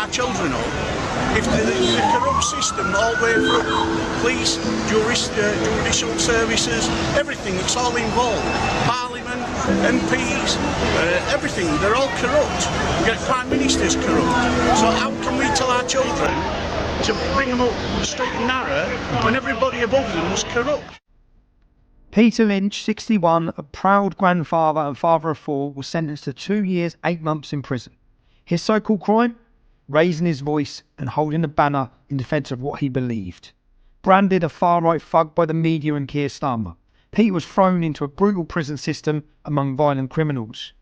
our children up if the corrupt system all the way through, police, judicial services, everything, it's all involved. Parliament, MPs, everything, they're all corrupt. We get Prime Ministers corrupt. So how can we tell our children to bring them up straight and narrow when everybody above them was corrupt? Peter Lynch, 61, a proud grandfather and father of four, was sentenced to 2 years, 8 months in prison. His so-called crime? Raising his voice and holding a banner in defence of what he believed. Branded a far-right thug by the media and Keir Starmer, Pete was thrown into a brutal prison system among violent criminals.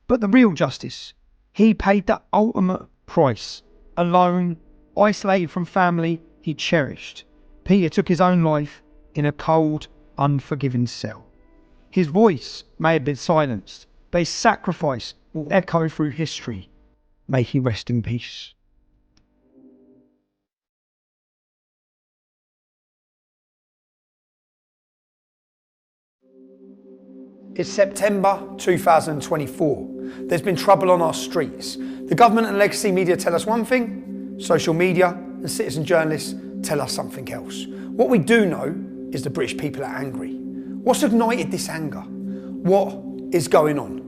But the real justice, he paid the ultimate price. Alone, isolated from family he cherished, Peter took his own life in a cold, unforgiving cell. His voice may have been silenced, but his sacrifice will echo through history. May he rest in peace. It's September 2024. There's been trouble on our streets. The government and legacy media tell us one thing, social media and citizen journalists tell us something else. What we do know is the British people are angry. What's ignited this anger? What is going on?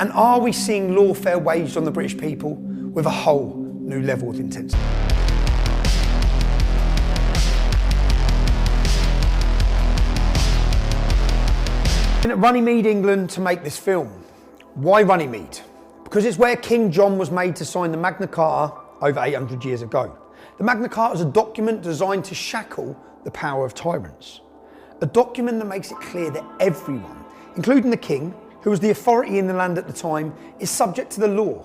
And are we seeing lawfare waged on the British people with a whole new level of intensity? I've been at Runnymede, England to make this film. Why Runnymede? Because it's where King John was made to sign the Magna Carta over 800 years ago. The Magna Carta is a document designed to shackle the power of tyrants. A document that makes it clear that everyone, including the king, who was the authority in the land at the time, is subject to the law.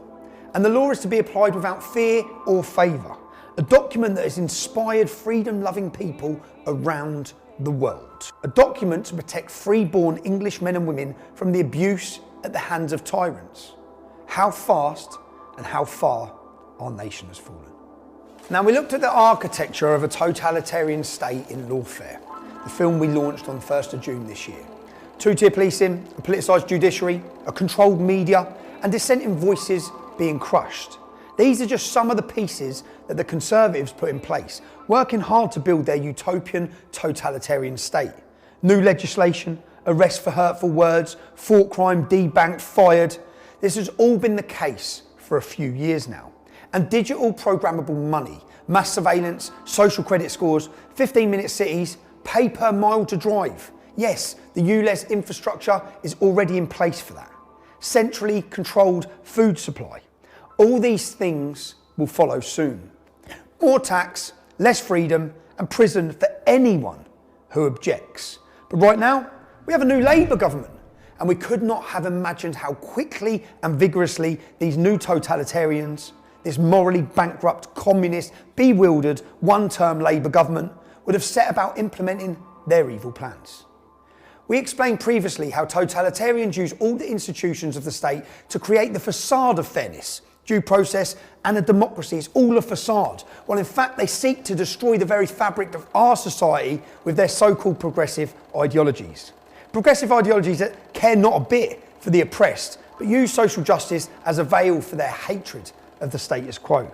And the law is to be applied without fear or favour. A document that has inspired freedom-loving people around the world. A document to protect free-born English men and women from the abuse at the hands of tyrants. How fast and how far our nation has fallen. Now, we looked at the architecture of a totalitarian state in lawfare. The film we launched on 1st of June this year. Two-tier policing, a politicised judiciary, a controlled media, and dissenting voices being crushed. These are just some of the pieces that the Conservatives put in place, working hard to build their utopian totalitarian state. New legislation, arrest for hurtful words, thought crime debanked, fired. This has all been the case for a few years now. And digital programmable money, mass surveillance, social credit scores, 15-minute cities, pay per mile to drive. Yes, the ULEZ infrastructure is already in place for that. Centrally controlled food supply. All these things will follow soon. More tax, less freedom, and prison for anyone who objects. But right now, we have a new Labour government, and we could not have imagined how quickly and vigorously these new totalitarians, this morally bankrupt, communist, bewildered, one-term Labour government would have set about implementing their evil plans. We explained previously how totalitarians use all the institutions of the state to create the facade of fairness, due process and a democracy. It's all a facade, while in fact they seek to destroy the very fabric of our society with their so-called progressive ideologies. Progressive ideologies that care not a bit for the oppressed, but use social justice as a veil for their hatred of the status quo.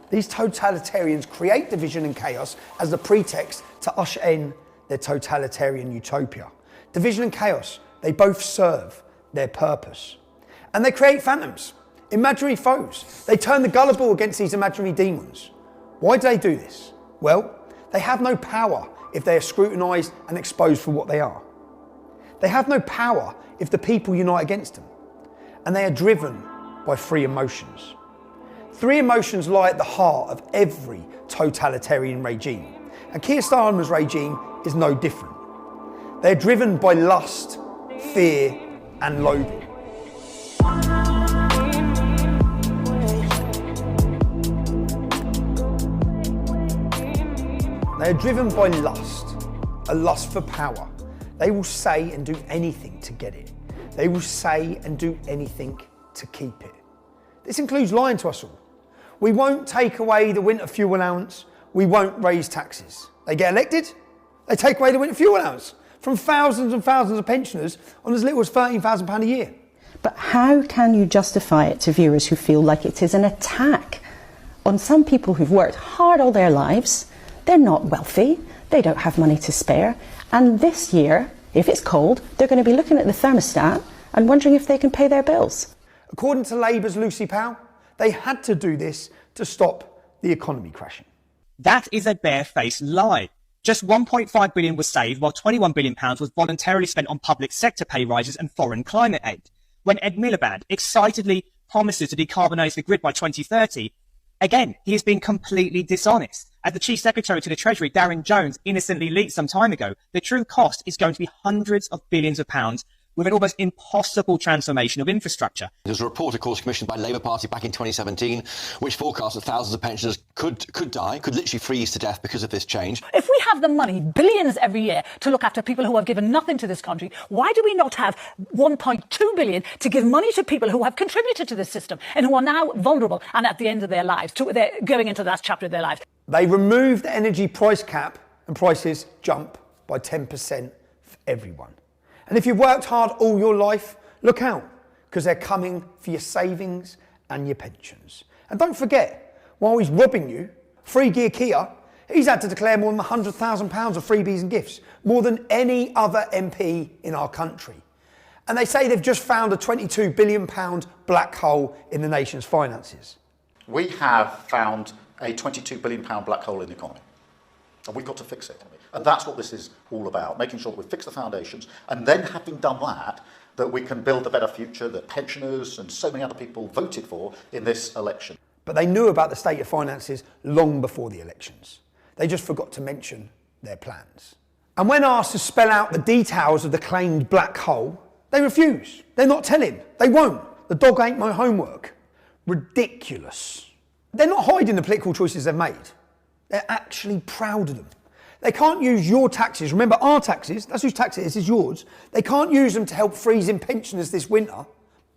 These totalitarians create division and chaos as the pretext to usher in their totalitarian utopia. Division and chaos, they both serve their purpose. And they create phantoms, imaginary foes. They turn the gullible against these imaginary demons. Why do they do this? Well, they have no power if they are scrutinised and exposed for what they are. They have no power if the people unite against them. And they are driven by three emotions. Three emotions lie at the heart of every totalitarian regime. And Keir Starmer's regime is no different. They're driven by lust, fear, and loathing. They are driven by lust, a lust for power. They will say and do anything to get it. They will say and do anything to keep it. This includes lying to us all. We won't take away the winter fuel allowance. We won't raise taxes. They get elected, they take away the winter fuel allowance from thousands and thousands of pensioners on as little as £13,000 a year. But how can you justify it to viewers who feel like it is an attack on some people who've worked hard all their lives. They're not wealthy, they don't have money to spare, and this year, if it's cold, they're going to be looking at the thermostat and wondering if they can pay their bills. According to Labour's Lucy Powell, they had to do this to stop the economy crashing. That is a barefaced lie. Just £1.5 billion was saved, while £21 billion was voluntarily spent on public sector pay rises and foreign climate aid. When Ed Miliband excitedly promises to decarbonise the grid by 2030, again, he is being completely dishonest. As the Chief Secretary to the Treasury, Darren Jones, innocently leaked some time ago, the true cost is going to be hundreds of billions of pounds with an almost impossible transformation of infrastructure. There's a report, of course, commissioned by Labour Party back in 2017, which forecast that thousands of pensioners could die, could literally freeze to death because of this change. If we have the money, billions every year, to look after people who have given nothing to this country, why do we not have 1.2 billion to give money to people who have contributed to this system and who are now vulnerable and at the end of their lives, they're going into the last chapter of their lives? They removed the energy price cap and prices jump by 10% for everyone. And if you've worked hard all your life, look out, because they're coming for your savings and your pensions. And don't forget, while he's robbing you, Free Gear Kia, he's had to declare more than £100,000 of freebies and gifts, more than any other MP in our country. And they say they've just found a £22 billion black hole in the nation's finances. We have found a £22 billion black hole in the economy. And we've got to fix it. And that's what this is all about, making sure that we fix the foundations, and then having done that we can build a better future that pensioners and so many other people voted for in this election. But they knew about the state of finances long before the elections. They just forgot to mention their plans. And when asked to spell out the details of the claimed black hole, they refuse. They're not telling. They won't. The dog ain't my homework. Ridiculous. They're not hiding the political choices they've made. They're actually proud of them. They can't use your taxes, remember our taxes, that's whose tax it is yours. They can't use them to help freezing pensioners this winter,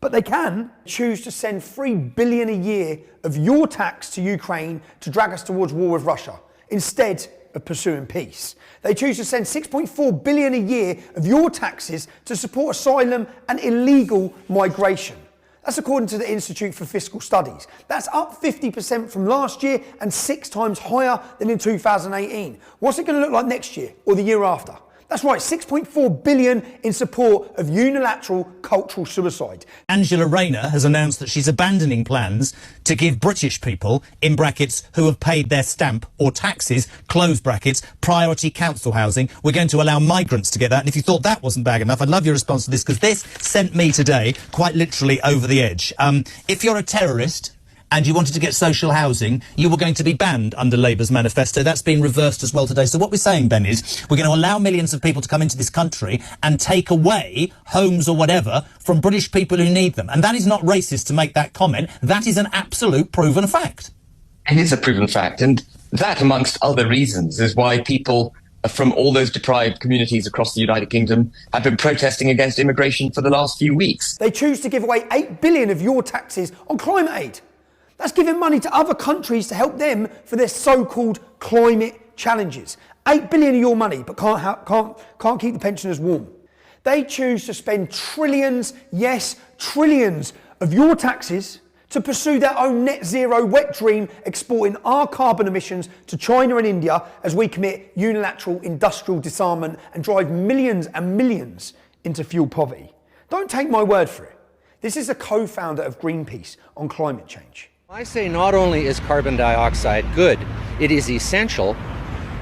but they can choose to send $3 billion a year of your tax to Ukraine to drag us towards war with Russia, instead of pursuing peace. They choose to send $6.4 billion a year of your taxes to support asylum and illegal migration. That's according to the Institute for Fiscal Studies. That's up 50% from last year and 6 times higher than in 2018. What's it going to look like next year or the year after? That's right, $6.4 billion in support of unilateral cultural suicide. Angela Rayner has announced that she's abandoning plans to give British people, in brackets, who have paid their stamp or taxes, close brackets, priority council housing. We're going to allow migrants to get that. And if you thought that wasn't bad enough, I'd love your response to this, because this sent me today quite literally over the edge. If you're a terrorist and you wanted to get social housing, you were going to be banned under Labour's manifesto. That's been reversed as well today. So what we're saying, Ben, is we're going to allow millions of people to come into this country and take away homes or whatever from British people who need them. And that is not racist to make that comment. That is an absolute proven fact. It is a proven fact. And that, amongst other reasons, is why people from all those deprived communities across the United Kingdom have been protesting against immigration for the last few weeks. They choose to give away $8 billion of your taxes on climate aid. That's giving money to other countries to help them for their so-called climate challenges. $8 billion of your money, but can't keep the pensioners warm. They choose to spend trillions, yes, trillions of your taxes to pursue their own net zero wet dream, exporting our carbon emissions to China and India as we commit unilateral industrial disarmament and drive millions and millions into fuel poverty. Don't take my word for it. This is a co-founder of Greenpeace on climate change. I say not only is carbon dioxide good, it is essential,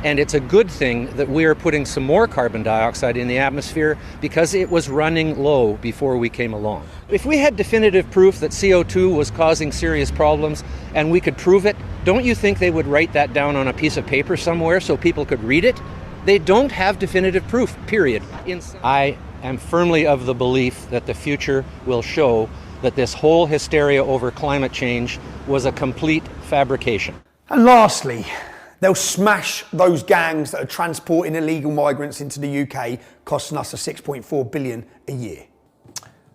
and it's a good thing that we are putting some more carbon dioxide in the atmosphere because it was running low before we came along. If we had definitive proof that CO2 was causing serious problems and we could prove it, don't you think they would write that down on a piece of paper somewhere so people could read it? They don't have definitive proof, period. I am firmly of the belief that the future will show that this whole hysteria over climate change was a complete fabrication. And lastly, they'll smash those gangs that are transporting illegal migrants into the UK, costing us a $6.4 billion a year.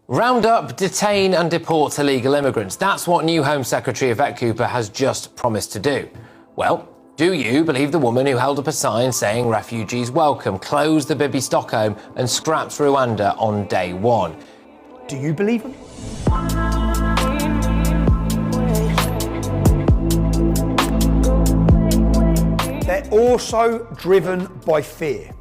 Round up, detain and deport illegal immigrants. That's what new Home Secretary Yvette Cooper has just promised to do. Well, do you believe the woman who held up a sign saying refugees welcome, closed the Bibi Stockholm and scrapped Rwanda on day one? Do you believe them? also driven by fear.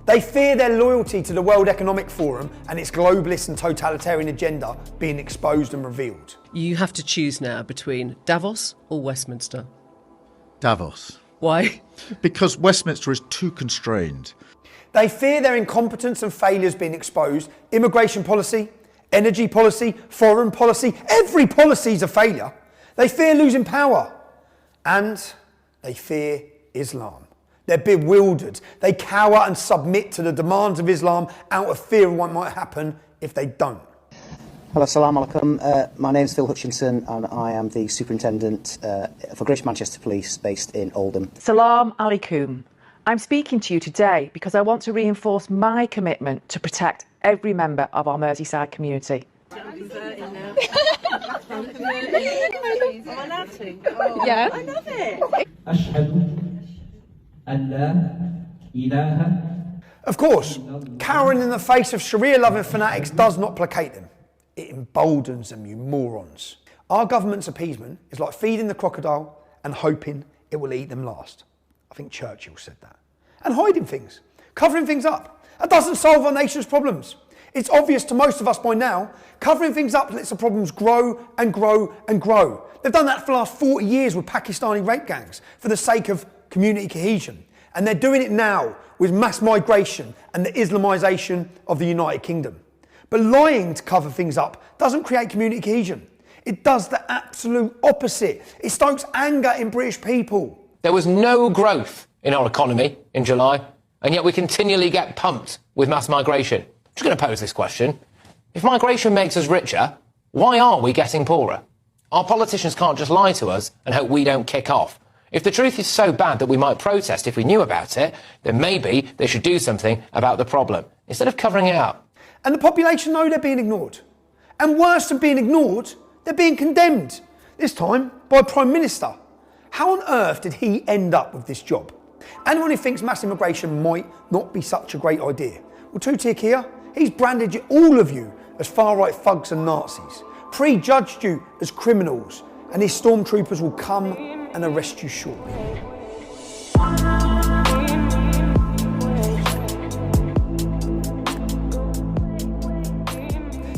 They fear their loyalty to the World Economic Forum and its globalist and totalitarian agenda being exposed and revealed. You have to choose now between Davos or Westminster. Davos. Why? Because Westminster is too constrained. They fear their incompetence and failures being exposed. Immigration policy, energy policy, foreign policy, every policy is a failure. They fear losing power. And they fear Islam. They're bewildered. They cower and submit to the demands of Islam out of fear of what might happen if they don't. Hello, Assalamu alaikum. My name is Phil Hutchinson and I am the Superintendent for Greater Manchester Police based in Oldham. Salam alaikum. I'm speaking to you today because I want to reinforce my commitment to protect every member of our Merseyside community. Yeah. I love it. Of course, cowering in the face of Sharia-loving fanatics does not placate them. It emboldens them, you morons. Our government's appeasement is like feeding the crocodile and hoping it will eat them last. I think Churchill said that. And hiding things, covering things up. That doesn't solve our nation's problems. It's obvious to most of us by now, covering things up lets the problems grow and grow and grow. They've done that for the last 40 years with Pakistani rape gangs for the sake of community cohesion. And they're doing it now with mass migration and the Islamisation of the United Kingdom. But lying to cover things up doesn't create community cohesion. It does the absolute opposite. It stokes anger in British people. There was no growth in our economy in July, and yet we continually get pumped with mass migration. I'm just going to pose this question. If migration makes us richer, why are we getting poorer? Our politicians can't just lie to us and hope we don't kick off. If the truth is so bad that we might protest if we knew about it, then maybe they should do something about the problem, instead of covering it up. And the population know they're being ignored. And worse than being ignored, they're being condemned. This time by a Prime Minister. How on earth did he end up with this job? Anyone who thinks mass immigration might not be such a great idea. Well, Tutik here, he's branded you, all of you, as far-right thugs and Nazis. Prejudged you as criminals. And his stormtroopers will come and arrest you shortly.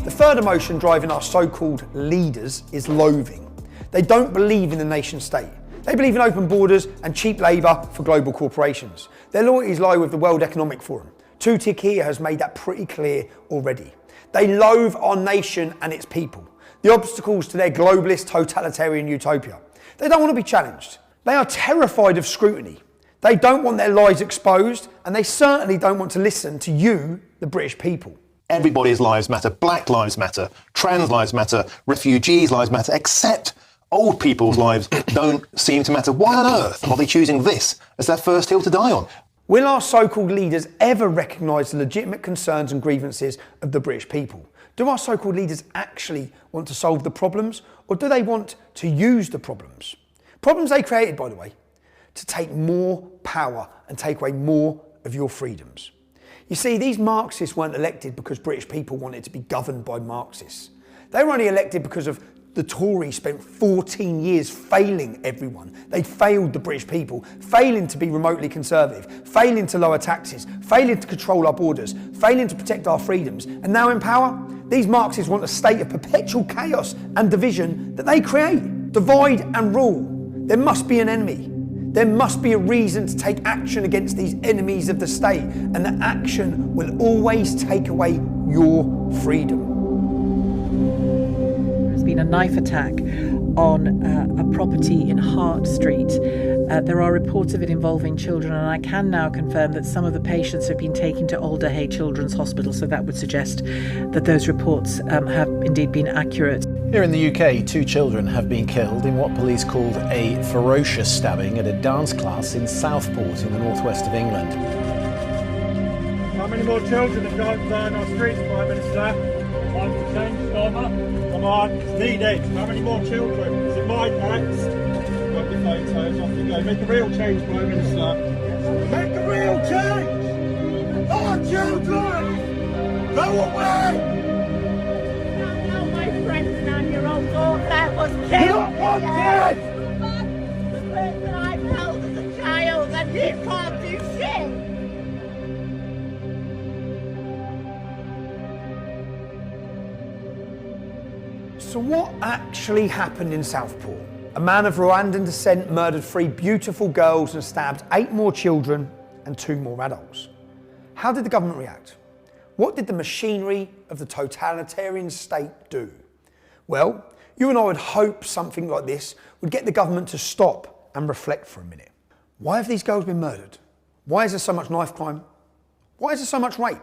The third emotion driving our so-called leaders is loathing. They don't believe in the nation state. They believe in open borders and cheap labour for global corporations. Their loyalties lie with the World Economic Forum. Tutik here has made that pretty clear already. They loathe our nation and its people. The obstacles to their globalist totalitarian utopia. They don't want to be challenged. They are terrified of scrutiny. They don't want their lies exposed, and they certainly don't want to listen to you, the British people. Everybody's lives matter. Black lives matter. Trans lives matter. Refugees' lives matter. Except old people's lives don't seem to matter. Why on earth are they choosing this as their first hill to die on? Will our so-called leaders ever recognise the legitimate concerns and grievances of the British people? Do our so-called leaders actually want to solve the problems, or do they want to use the problems? Problems they created, by the way, to take more power and take away more of your freedoms. You see, these Marxists weren't elected because British people wanted to be governed by Marxists. They were only elected because of the Tories spent 14 years failing everyone. They failed the British people, failing to be remotely conservative, failing to lower taxes, failing to control our borders, failing to protect our freedoms. And now in power, these Marxists want a state of perpetual chaos and division that they create. Divide and rule. There must be an enemy. There must be a reason to take action against these enemies of the state, and that action will always take away your freedom. There's been a knife attack on a property in Hart Street. There are reports of it involving children, and I can now confirm that some of the patients have been taken to Alder Hey Children's Hospital, so that would suggest that those reports have indeed been accurate. Here in the UK, 2 children have been killed in what police called a ferocious stabbing at a dance class in Southport in the northwest of England. How many more children have died in our streets, Prime Minister? Time to change, Stormer. Come on, it's needed. How many more children? Is it my next? Got your photos, off you go. Make a real change, Prime Minister. Make a real change! Our children! Go away! Daughter was killed. The person I held as a child and You can't do shit! So what actually happened in Southport? A man of Rwandan descent murdered 3 beautiful girls and stabbed 8 more children and 2 more adults. How did the government react? What did the machinery of the totalitarian state do? Well, you and I would hope something like this would get the government to stop and reflect for a minute. Why have these girls been murdered? Why is there so much knife crime? Why is there so much rape?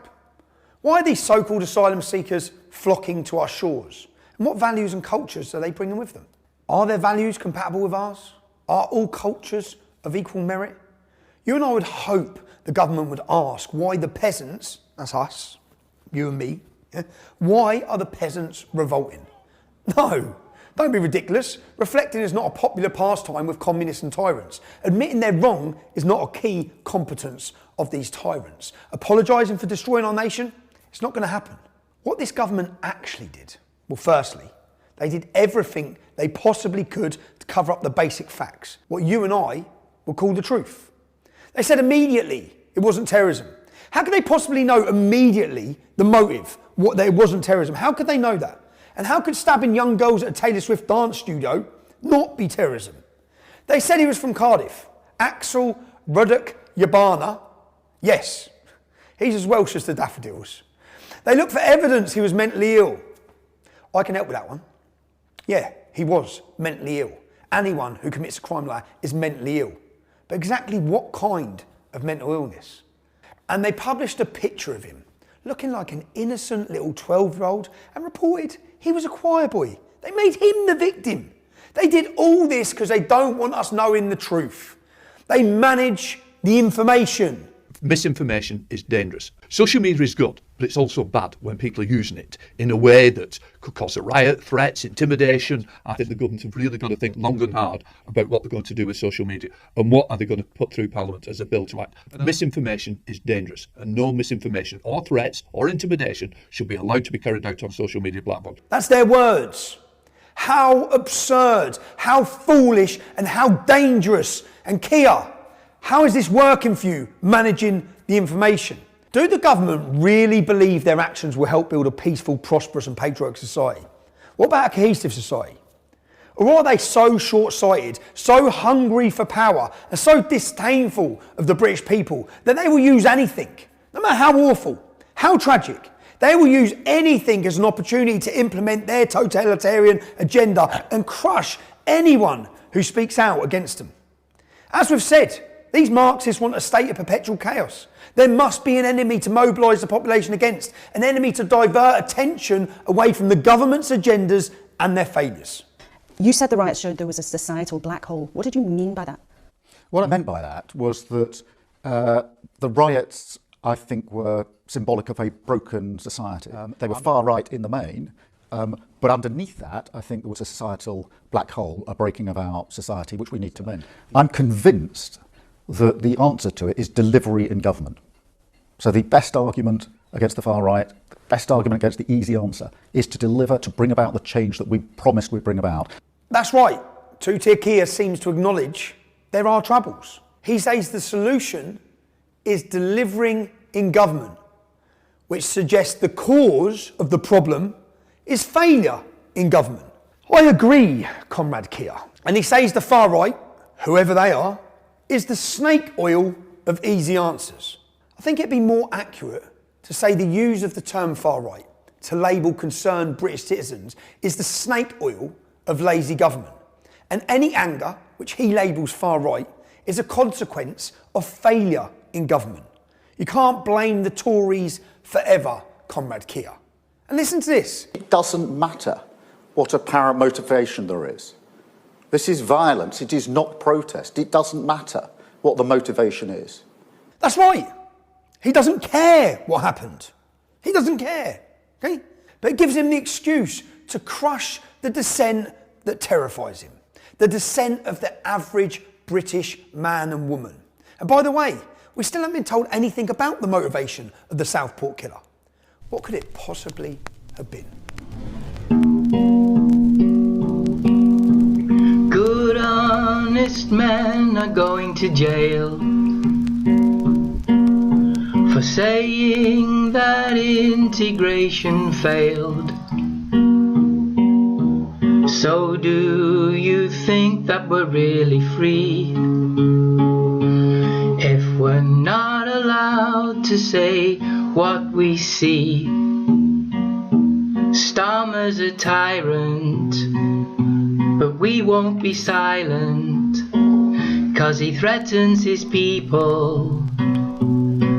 Why are these so-called asylum seekers flocking to our shores? And what values and cultures are they bringing with them? Are their values compatible with ours? Are all cultures of equal merit? You and I would hope the government would ask why the peasants, that's us, you and me, why are the peasants revolting? No, don't be ridiculous. Reflecting is not a popular pastime with communists and tyrants. Admitting they're wrong is not a key competence of these tyrants. Apologising for destroying our nation, it's not going to happen. What this government actually did, well, firstly, they did everything they possibly could to cover up the basic facts, what you and I would call the truth. They said immediately it wasn't terrorism. How could they possibly know immediately the motive, that it wasn't terrorism? How could they know that? And how could stabbing young girls at a Taylor Swift dance studio not be terrorism? They said he was from Cardiff. Axel Ruddock Yabana. Yes, he's as Welsh as the daffodils. They looked for evidence he was mentally ill. I can help with that one. Yeah, he was mentally ill. Anyone who commits a crime like that is mentally ill. But exactly what kind of mental illness? And they published a picture of him, looking like an innocent little 12-year-old, and reported he was a choir boy. They made him the victim. They did all this because they don't want us knowing the truth. They manage the information. Misinformation is dangerous. Social media is good, but it's also bad when people are using it in a way that could cause a riot, threats, intimidation. I think the government have really got to think long and hard about what they're going to do with social media and what are they going to put through Parliament as a bill to act. Misinformation is dangerous, and no misinformation or threats or intimidation should be allowed to be carried out on social media platforms. That's their words. How absurd, how foolish, and how dangerous. And Kia, how is this working for you, managing the information? Do the government really believe their actions will help build a peaceful, prosperous and patriotic society? What about a cohesive society? Or are they so short-sighted, so hungry for power and so disdainful of the British people that they will use anything, no matter how awful, how tragic, they will use anything as an opportunity to implement their totalitarian agenda and crush anyone who speaks out against them? As we've said, these Marxists want a state of perpetual chaos. There must be an enemy to mobilise the population against, an enemy to divert attention away from the government's agendas and their failures. You said the riots showed there was a societal black hole. What did you mean by that? What I meant by that was that the riots, I think, were symbolic of a broken society. They were far right in the main, but underneath that, I think there was a societal black hole, a breaking of our society, which we need to mend. I'm convinced that the answer to it is delivery in government. So the best argument against the far right, the best argument against the easy answer, is to deliver, to bring about the change that we promised we'd bring about. That's right. Two-tier Kia seems to acknowledge there are troubles. He says the solution is delivering in government, which suggests the cause of the problem is failure in government. I agree, Comrade Kia. And he says the far right, whoever they are, is the snake oil of easy answers. I think it'd be more accurate to say the use of the term far right to label concerned British citizens is the snake oil of lazy government. And any anger, which he labels far right, is a consequence of failure in government. You can't blame the Tories forever, Comrade Kia. And listen to this. It doesn't matter what apparent motivation there is. This is violence, it is not protest. It doesn't matter what the motivation is. That's right. He doesn't care what happened. He doesn't care, okay? But it gives him the excuse to crush the dissent that terrifies him. The dissent of the average British man and woman. And by the way, we still haven't been told anything about the motivation of the Southport killer. What could it possibly have been? Good honest men are going to jail. for saying that integration failed. So do you think that we're really free if we're not allowed to say what we see? Starmer's a tyrant, but we won't be silent, 'cause he threatens his people.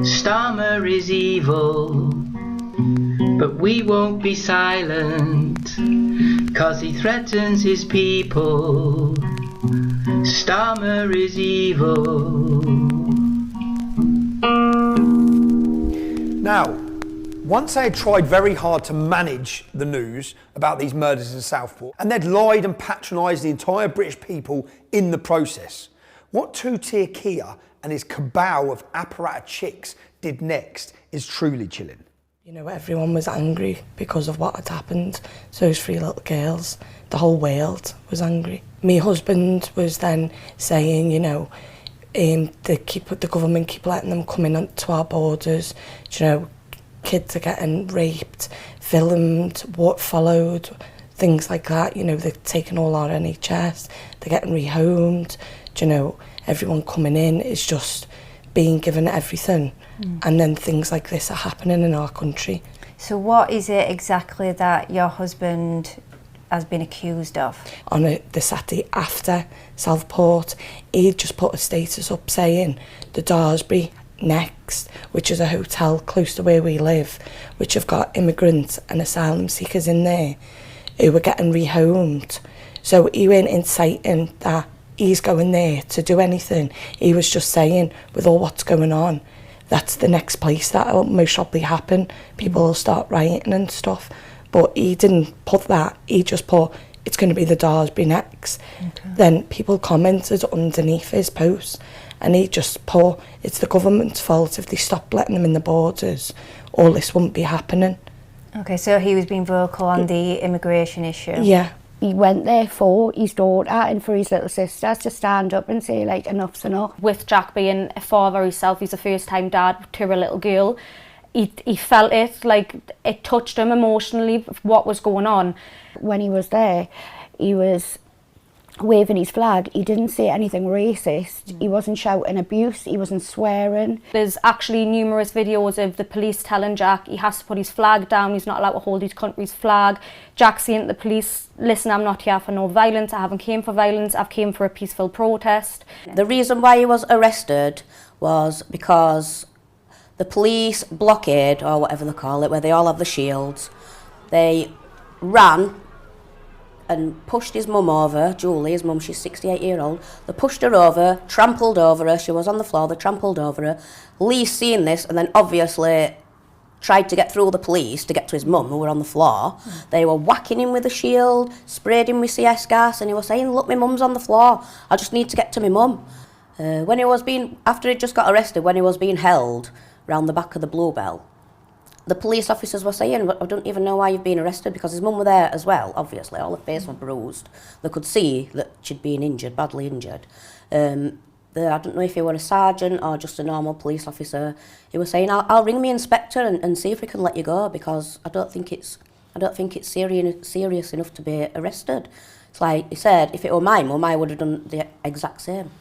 Starmer is evil, but we won't be silent, 'cause he threatens his people. Starmer is evil. Now, once they had tried very hard to manage the news about these murders in Southport, and they'd lied and patronised the entire British people in the process, what Two-Tier Keir and his cabal of apparatus chicks did next is truly chilling. You know, everyone was angry because of what had happened. So those 3 little girls, the whole world was angry. My husband was then saying, you know, the government keep letting them come in to our borders. You know, kids are getting raped, filmed, what followed, things like that. You know, they're taking all our NHS, they're getting rehomed. You know, everyone coming in is just being given everything. And then things like this are happening in our country. So what is it exactly that your husband has been accused of? On the Saturday after Southport, he just put a status up saying the Daresbury Next, which is a hotel close to where we live, which have got immigrants and asylum seekers in there who were getting rehomed. So he weren't inciting that he's going there to do anything. He was just saying, with all what's going on, that's the next place that'll most probably happen. People will start rioting and stuff. But he didn't put that. He just put, it's going to be the Daresbury Next. Okay. Then people commented underneath his post, and he just put, it's the government's fault. If they stopped letting them in the borders, all this wouldn't be happening. Okay, so he was being vocal on the immigration issue. Yeah. He went there for his daughter and for his little sister to stand up and say, like, enough's enough. With Jack being a father himself, he's a first-time dad to a little girl. He felt it, like, it touched him emotionally, what was going on. When he was there, he was waving his flag. He didn't say anything racist. He wasn't shouting abuse. He wasn't swearing. There's actually numerous videos of the police telling Jack he has to put his flag down. He's not allowed to hold his country's flag. Jack saying to the police, listen, I'm not here for no violence. I haven't came for violence. I've came for a peaceful protest. The reason why he was arrested was because the police blockade, or whatever they call it, where they all have the shields, they ran and pushed his mum over, Julie, his mum, she's 68-year-old. They pushed her over, trampled over her, she was on the floor, they trampled over her. Lee's seen this and then obviously tried to get through the police to get to his mum, who were on the floor. They were whacking him with a shield, sprayed him with CS gas, and he was saying, look, my mum's on the floor, I just need to get to my mum. When he was being, after he just got arrested, when he was being held round the back of the Bluebell, the police officers were saying, I don't even know why you've been arrested, because his mum were there as well, obviously. All her face was bruised. They could see that she'd been injured, badly injured. I don't know if he were a sergeant or just a normal police officer. He was saying, I'll ring my inspector and see if we can let you go, because I don't think it's serious enough to be arrested. It's like he said, if it were my mum, I would have done the exact same.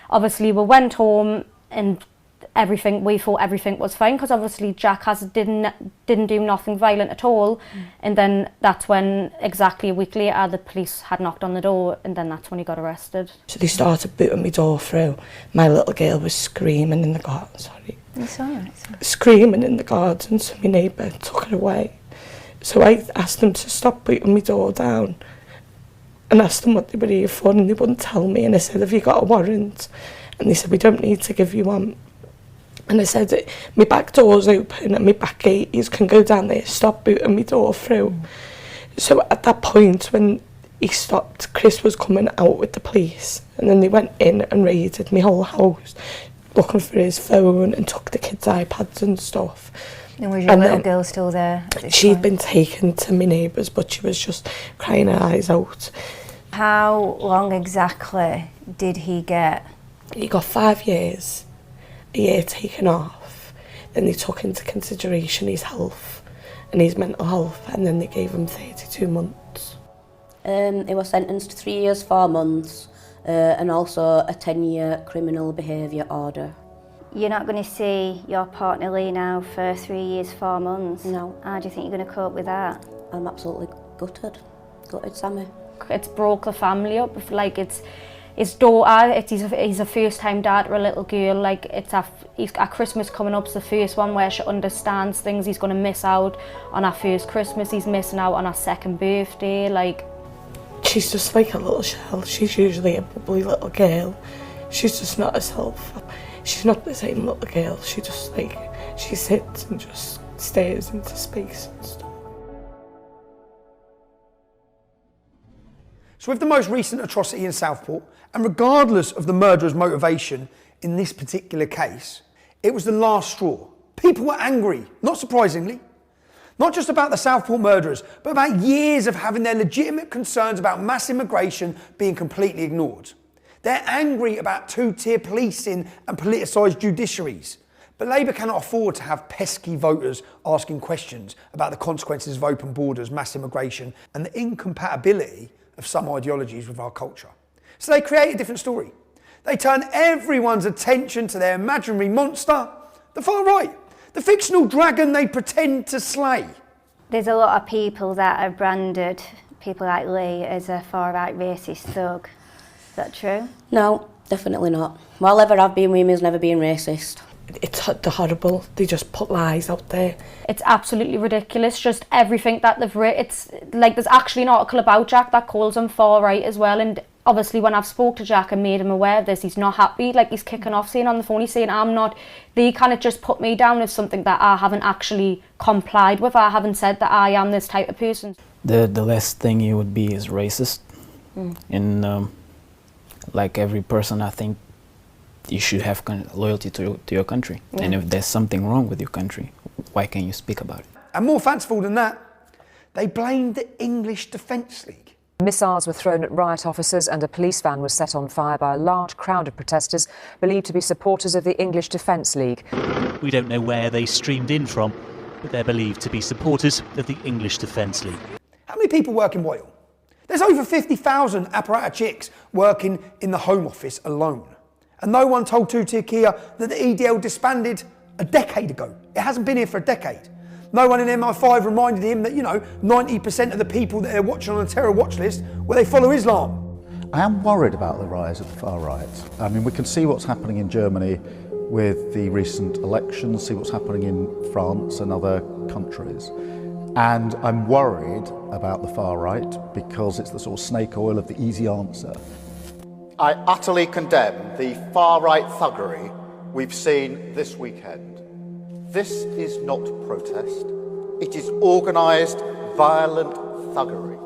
Obviously, we went home and we thought everything was fine, because obviously Jack didn't do nothing violent at all. And then that's when, exactly a week later, the police had knocked on the door, and then that's when he got arrested. So they started booting my door through. My little girl was screaming in the garden, It's all right. Screaming in the garden, so my neighbour took her away. So I asked them to stop booting my door down and asked them what they were here for, and they wouldn't tell me. And I said, have you got a warrant? And they said, we don't need to give you one. And I said, my back door's open and my back gate, you can go down there, stop booting my door through. So at that point, when he stopped, Chris was coming out with the police, and then they went in and raided my whole house, looking for his phone and took the kids' iPads and stuff. And was your little girl still there at this She'd point? been taken to my neighbours, but she was just crying her eyes out. How long exactly did he get? He got 5 years. a year taken off. Then they took into consideration his health and his mental health, and then they gave him 32 months. He was sentenced to 3 years, 4 months, and also a 10-year criminal behaviour order. You're not going to see your partner Lee now for 3 years, 4 months. No. How do you think you're going to cope with that? I'm absolutely gutted, Sammy. It's broke the family up. Like, it's his daughter, he's a first-time dad to a little girl. Like, he's got Christmas coming up, it's the first one where she understands things. He's going to miss out on her first Christmas. He's missing out on her second birthday. Like, she's just like a little shell. She's usually a bubbly little girl. She's just not herself. She's not the same little girl. She just she sits and just stares into space and stuff. So with the most recent atrocity in Southport, and regardless of the murderer's motivation in this particular case, it was the last straw. People were angry, not surprisingly. Not just about the Southport murderers, but about years of having their legitimate concerns about mass immigration being completely ignored. They're angry about two-tier policing and politicised judiciaries. But Labour cannot afford to have pesky voters asking questions about the consequences of open borders, mass immigration, and the incompatibility of some ideologies with our culture. So they create a different story. They turn everyone's attention to their imaginary monster, the far right, the fictional dragon they pretend to slay. There's a lot of people that have branded people like Lee as a far-right racist thug. Is that true? No, definitely not. While ever I've been with him, he's never been racist. It's horrible. They just put lies out there. it's absolutely ridiculous. Just everything that they've written. It's like there's actually an article about Jack that calls him far right as well. And obviously, when I've spoke to Jack and made him aware of this, he's not happy. Like, he's kicking off, saying on the phone, he's saying, I'm not. They kind of just put me down as something that I haven't actually complied with. I haven't said that I am this type of person. The last thing you would be is racist. And like every person, I think you should have loyalty to your country. Yeah. And if there's something wrong with your country, why can't you speak about it? And more fanciful than that, they blamed the English Defence League. Missiles were thrown at riot officers and a police van was set on fire by a large crowd of protesters believed to be supporters of the English Defence League. We don't know where they streamed in from, but they're believed to be supporters of the English Defence League. How many people work in Wales? There's over 50,000 apparat chicks working in the Home Office alone. And no one told Two-Tier Kia that the EDL disbanded a decade ago. It hasn't been here for a decade. No one in MI5 reminded him that, 90% of the people that they're watching on a terror watch list, they follow Islam. I am worried about the rise of the far right. I mean, we can see what's happening in Germany with the recent elections, see what's happening in France and other countries. And I'm worried about the far right because it's the sort of snake oil of the easy answer. I utterly condemn the far-right thuggery we've seen this weekend. This is not protest. It is organised, violent thuggery.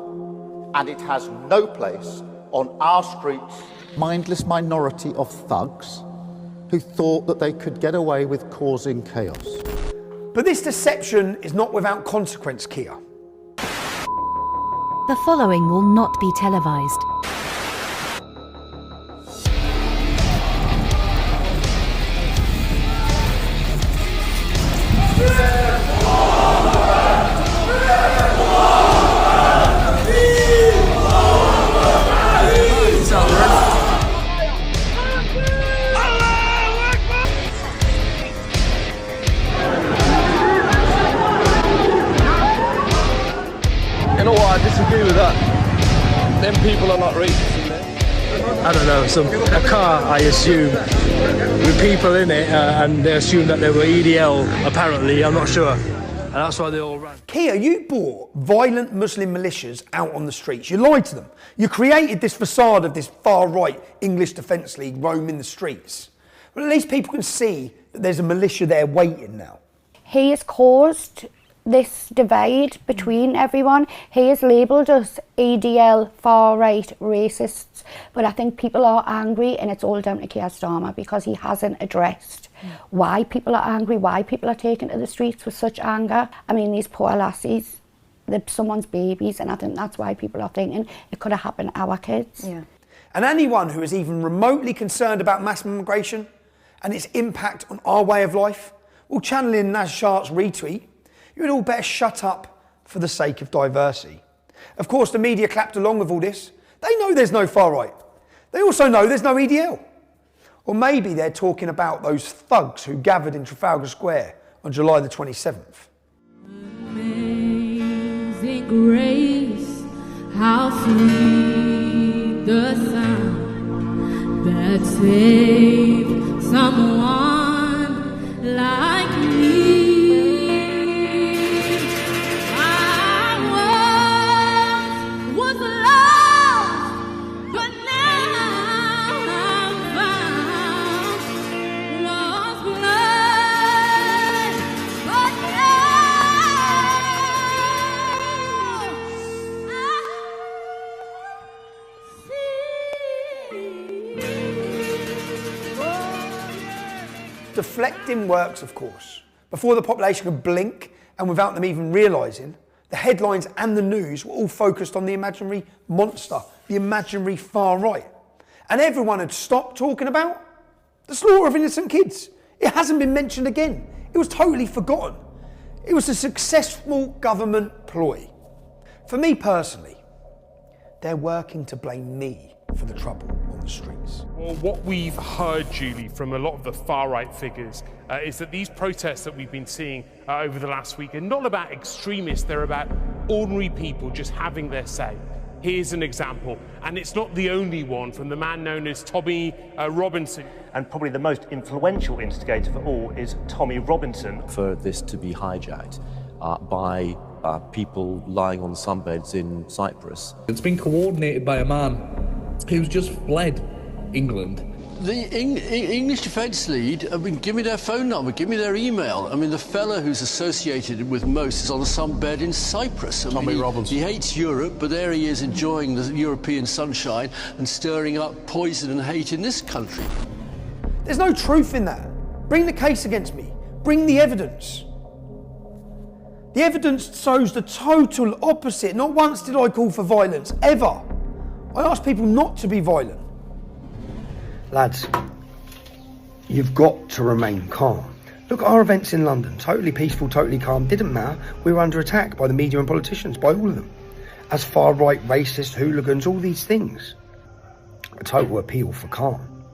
And it has no place on our streets. Mindless minority of thugs who thought that they could get away with causing chaos. But this deception is not without consequence, Kia. The following will not be televised. You know what, I disagree with that. Them people are not racist. I don't know, a car, I assume, with people in it, and they assumed that they were EDL, apparently, I'm not sure. And that's why they all ran. Kia, you brought violent Muslim militias out on the streets. You lied to them. You created this facade of this far-right English Defence League roaming the streets. Well, at least people can see that there's a militia there waiting now. He has caused this divide between everyone. He has labelled us EDL, far-right, racists, but I think people are angry, and it's all down to Keir Starmer because he hasn't addressed why people are angry, why people are taken to the streets with such anger. I mean, these poor lassies, they're someone's babies, and I think that's why people are thinking it could have happened to our kids. And anyone who is even remotely concerned about mass immigration and its impact on our way of life? Well, channeling Naz Shart's retweet, you would all better shut up for the sake of diversity. Of course, the media clapped along with all this. They know there's no far right. They also know there's no EDL. Or maybe they're talking about those thugs who gathered in Trafalgar Square on July the 27th. Amazing grace, how sweet the sound that saved someone like me. Deflecting works, of course. Before the population could blink, and without them even realising, the headlines and the news were all focused on the imaginary monster, the imaginary far right. And everyone had stopped talking about the slaughter of innocent kids. It hasn't been mentioned again. It was totally forgotten. It was a successful government ploy. For me personally, they're working to blame me for the trouble on the streets. Well, what we've heard, Julie, from a lot of the far-right figures is that these protests that we've been seeing over the last week are not about extremists, they're about ordinary people just having their say. Here's an example, and it's not the only one, from the man known as Tommy Robinson. And probably the most influential instigator for all is Tommy Robinson. For this to be hijacked by people lying on sunbeds in Cyprus. It's been coordinated by a man who's just fled England. The English Defence League, I mean, give me their phone number, give me their email. I mean, the fella who's associated with most is on a sunbed in Cyprus. Tommy Robinson. He hates Europe, but there he is enjoying the European sunshine and stirring up poison and hate in this country. There's no truth in that. Bring the case against me. Bring the evidence. The evidence shows the total opposite. Not once did I call for violence, ever. I ask people not to be violent. Lads, you've got to remain calm. Look at our events in London, totally peaceful, totally calm, didn't matter. We were under attack by the media and politicians, by all of them. As far-right, racist, hooligans, all these things. A total appeal for calm.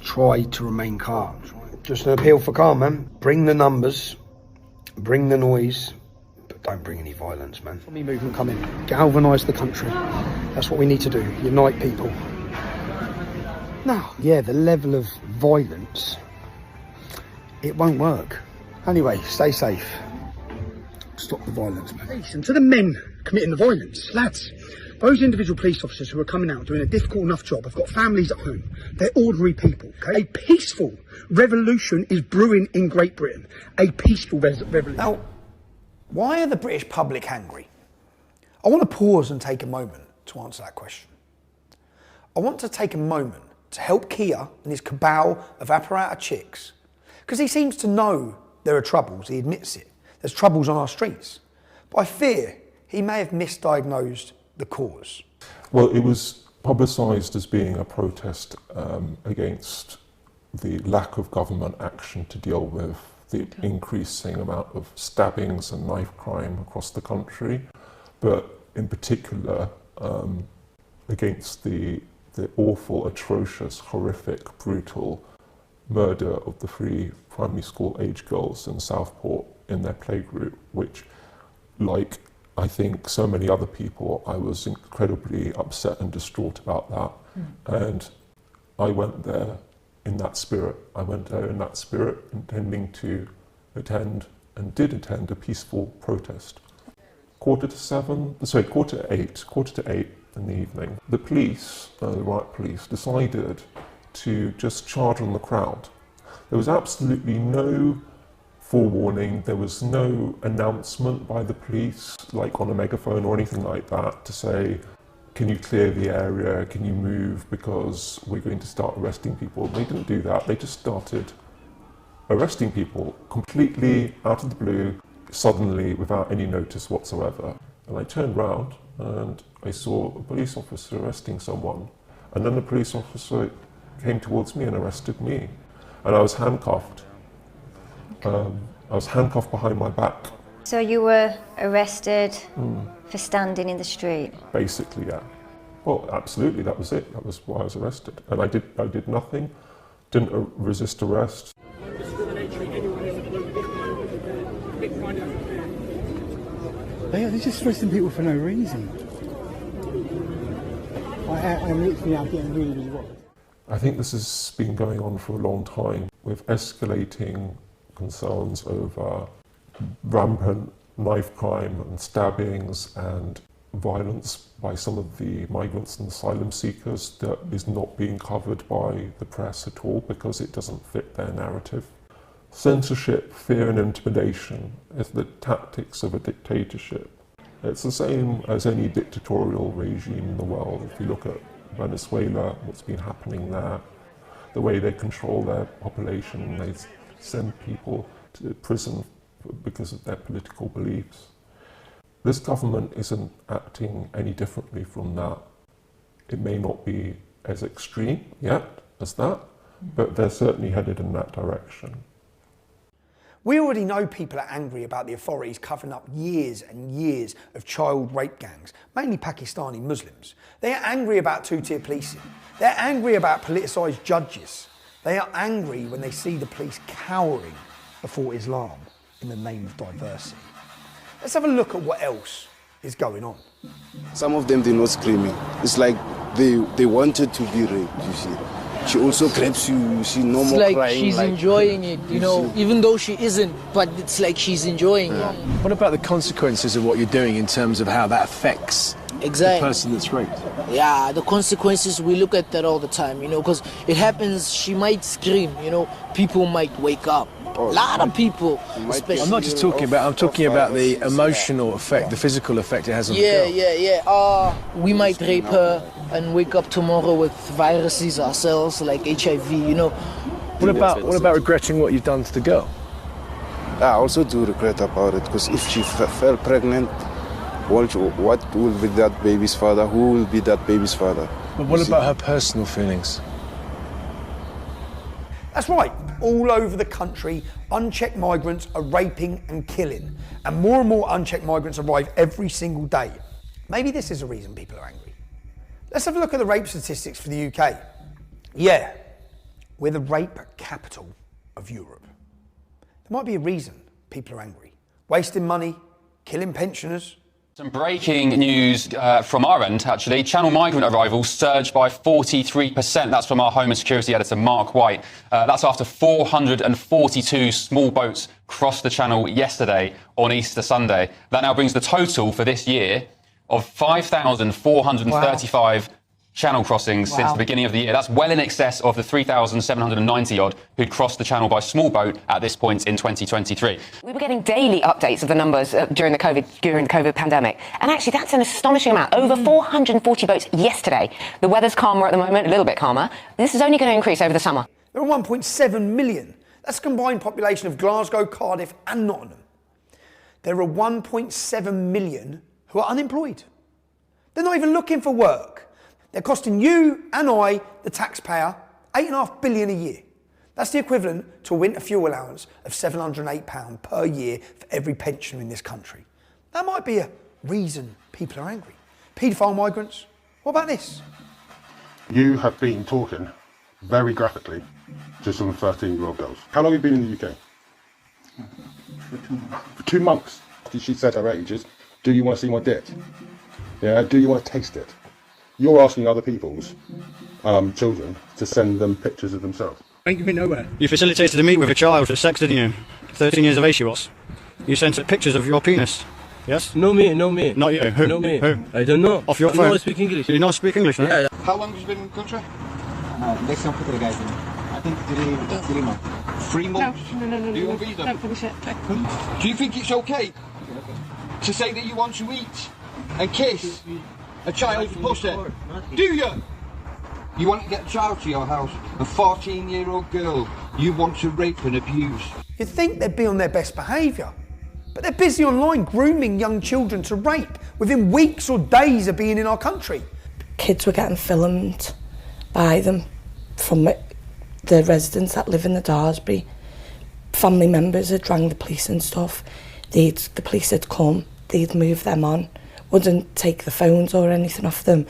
Try to remain calm. Just an appeal for calm, man. Bring the numbers, bring the noise, but don't bring any violence, man. Let me movement come in. Galvanise the country. That's what we need to do. Unite people. Now, yeah, the level of violence, it won't work. Anyway, stay safe. Stop the violence, man. Listen to the men committing the violence. Lads, those individual police officers who are coming out doing a difficult enough job have got families at home. They're ordinary people, okay? A peaceful revolution is brewing in Great Britain. A peaceful revolution. Now, why are the British public angry? I want to pause and take a moment to answer that question. I want to take a moment to help Kia and his cabal of apparatus chicks, because he seems to know there are troubles, he admits it. There's troubles on our streets. But I fear he may have misdiagnosed the cause. Well, it was publicised as being a protest against the lack of government action to deal with the increasing amount of stabbings and knife crime across the country, but in particular against the awful, atrocious, horrific, brutal murder of the 3 primary school age girls in Southport in their playgroup, which, like I think so many other people, I was incredibly upset and distraught about that. And I went there in that spirit. Intending to attend, and did attend, a peaceful protest. 8:45 in the evening, the police, the riot police, decided to just charge on the crowd. There was absolutely no forewarning, there was no announcement by the police, like on a megaphone or anything like that, to say, can you clear the area, can you move, because we're going to start arresting people. They didn't do that, they just started arresting people completely out of the blue, suddenly, without any notice whatsoever. And I turned round and I saw a police officer arresting someone, and then the police officer came towards me and arrested me. and I was handcuffed. I was handcuffed behind my back. So you were arrested for standing in the street? Basically, yeah. Well, absolutely, that was it. That was why I was arrested. And I did nothing, didn't resist arrest. They're just arresting people for no reason. I'm literally now getting really, really worried. I think this has been going on for a long time, with escalating concerns over rampant knife crime and stabbings and violence by some of the migrants and asylum seekers that is not being covered by the press at all because it doesn't fit their narrative. Censorship, fear and intimidation is the tactics of a dictatorship. It's the same as any dictatorial regime in the world. If you look at Venezuela, what's been happening there, the way they control their population, they send people to prison because of their political beliefs. This government isn't acting any differently from that. It may not be as extreme yet as that, but they're certainly headed in that direction. We already know people are angry about the authorities covering up years and years of child rape gangs, mainly Pakistani Muslims. They are angry about two-tier policing. They're angry about politicised judges. They are angry when they see the police cowering before Islam in the name of diversity. Let's have a look at what else is going on. Some of them, they're not screaming. It's like they wanted to be raped, you see. She also grabs you see, no more like crying. She's enjoying it, you know, even though she isn't, but it's like she's enjoying it. What about the consequences of what you're doing in terms of how that affects the person that's raped? Yeah, the consequences, we look at that all the time, you know, because it happens, she might scream, you know, people might wake up. A lot of people, especially. I'm not just talking about, I'm talking about the emotional effect, the physical effect it has on the girl. Yeah. We might rape her and wake up tomorrow with viruses ourselves, like HIV, you know. What about regretting what you've done to the girl? I also do regret about it, because if she fell pregnant, what will be that baby's father? Who will be that baby's father? But what about her personal feelings? That's right, all over the country, unchecked migrants are raping and killing, and more unchecked migrants arrive every single day. Maybe this is the reason people are angry. Let's have a look at the rape statistics for the UK. Yeah, we're the rape capital of Europe. There might be a reason people are angry. Wasting money, killing pensioners. Some breaking news from our end, actually. Channel migrant arrivals surged by 43%. That's from our Home and Security editor, Mark White. That's after 442 small boats crossed the Channel yesterday on Easter Sunday. That now brings the total for this year of 5,435 Channel crossings since the beginning of the year. That's well in excess of the 3,790 odd who'd crossed the Channel by small boat at this point in 2023. We were getting daily updates of the numbers during the COVID pandemic, and actually that's an astonishing amount. Over 440 boats yesterday. The weather's calmer at the moment, a little bit calmer. This is only going to increase over the summer. There are 1.7 million. That's the combined population of Glasgow, Cardiff and Nottingham. There are 1.7 million who are unemployed. They're not even looking for work. They're costing you and I, the taxpayer, £8.5 billion a year. That's the equivalent to a winter fuel allowance of £708 per year for every pensioner in this country. That might be a reason people are angry. Paedophile migrants, what about this? You have been talking very graphically to some 13-year-old girls. How long have you been in the UK? For 2 months. She said her age is, do you want to see my dick? Yeah, do you want to taste it? You're asking other people's children to send them pictures of themselves. Ain't going nowhere. You facilitated a meet with a child for sex, didn't you? 13 years of age she was. You sent her pictures of your penis. Yes? No me. Not you. Who? No me. Who? I don't know. Off your I phone? don't speak English. Do you not speak English? No? Yeah. How long have you been in the country? Let's not put the guys in. I think 3 months. 3 months? No. Do you want visa? Don't finish it. Do you think it's okay to say that you want to eat and kiss a child's pussy? Do you? You want to get a child to your house, a 14-year-old girl you want to rape and abuse. You'd think they'd be on their best behaviour, but they're busy online grooming young children to rape within weeks or days of being in our country. Kids were getting filmed by them from the residents that live in the Daresbury, family members had rang the police and stuff. The police had come, they'd move them on, wouldn't take the phones or anything off them.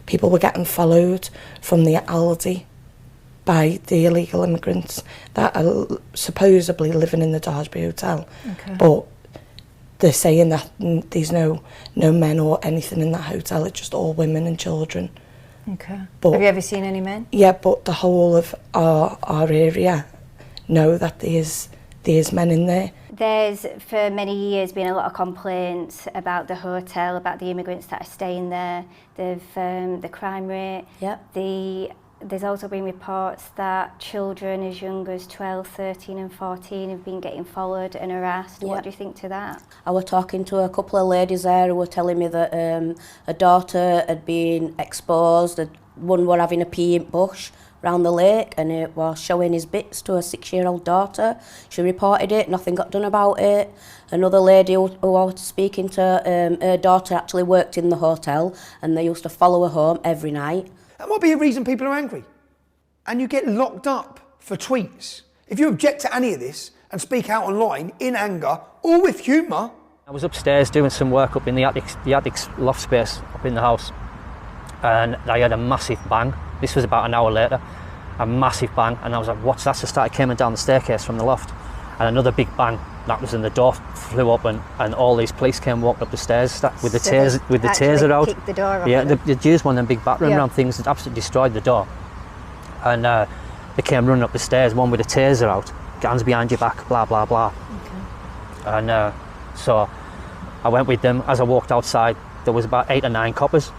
People were getting followed from the Aldi by the illegal immigrants that are supposedly living in the Daresbury Hotel. Okay. But they're saying that there's no men or anything in that hotel, it's just all women and children. Okay. But, have you ever seen any men? Yeah, but the whole of our area know that there's men in there. There's, for many years, been a lot of complaints about the hotel, about the immigrants that are staying there, the crime rate. Yep. There's also been reports that children as young as 12, 13 and 14 have been getting followed and harassed. What do you think to that? I was talking to a couple of ladies there who were telling me that a daughter had been exposed, one were having a pee in bush round the lake and it was showing his bits to a 6-year-old daughter. She reported it, nothing got done about it. Another lady who I was speaking to, her daughter actually worked in the hotel and they used to follow her home every night. That might be a reason people are angry. And you get locked up for tweets. If you object to any of this and speak out online in anger or with humour. I was upstairs doing some work up in the attic loft space up in the house, and I had a massive bang. This was about an hour later, a massive bang, and I was like, what's that? So I started coming down the staircase from the loft, and another big bang. That was, and the door flew open, and all these police came walking up the stairs with the taser out. Kicked the door off. Yeah, they used one of them big battering ram things that absolutely destroyed the door. And they came running up the stairs, one with a taser out, hands behind your back, blah blah blah. Okay. And so I went with them. As I walked outside, there was about 8 or 9 coppers.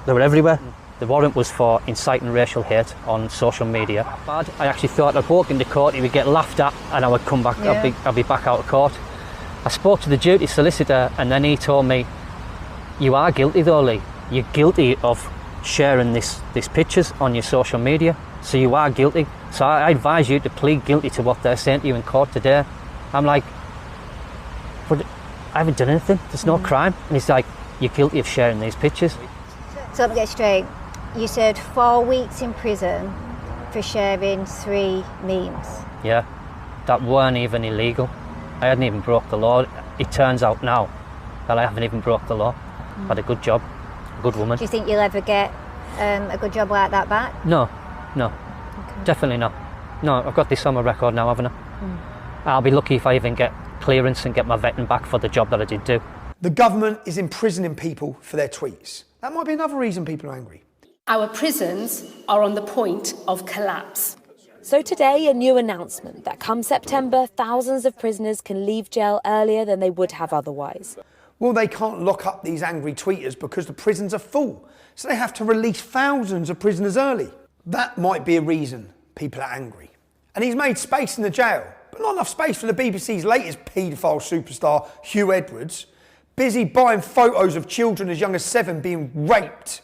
They were everywhere. The warrant was for inciting racial hate on social media. Bad. I actually thought I'd walk into court, he would get laughed at, and I would come back. I'd be back out of court. I spoke to the duty solicitor, and then he told me, "You are guilty, though, Lee. You're guilty of sharing this pictures on your social media. So you are guilty. So I advise you to plead guilty to what they're saying to you in court today." I'm like, "But I haven't done anything. There's no crime." And he's like, "You're guilty of sharing these pictures." So let me get straight. You served 4 weeks in prison for sharing 3 memes. Yeah, that weren't even illegal. I hadn't even broke the law. It turns out now that I haven't even broke the law. Had a good job, a good woman. Do you think you'll ever get a good job like that back? No, definitely not. No, I've got this on my record now, haven't I? I'll be lucky if I even get clearance and get my vetting back for the job that I did do. The government is imprisoning people for their tweets. That might be another reason people are angry. Our prisons are on the point of collapse. So today, a new announcement that come September, thousands of prisoners can leave jail earlier than they would have otherwise. Well, they can't lock up these angry tweeters because the prisons are full, so they have to release thousands of prisoners early. That might be a reason people are angry. And he's made space in the jail, but not enough space for the BBC's latest paedophile superstar, Hugh Edwards, busy buying photos of children as young as 7 being raped.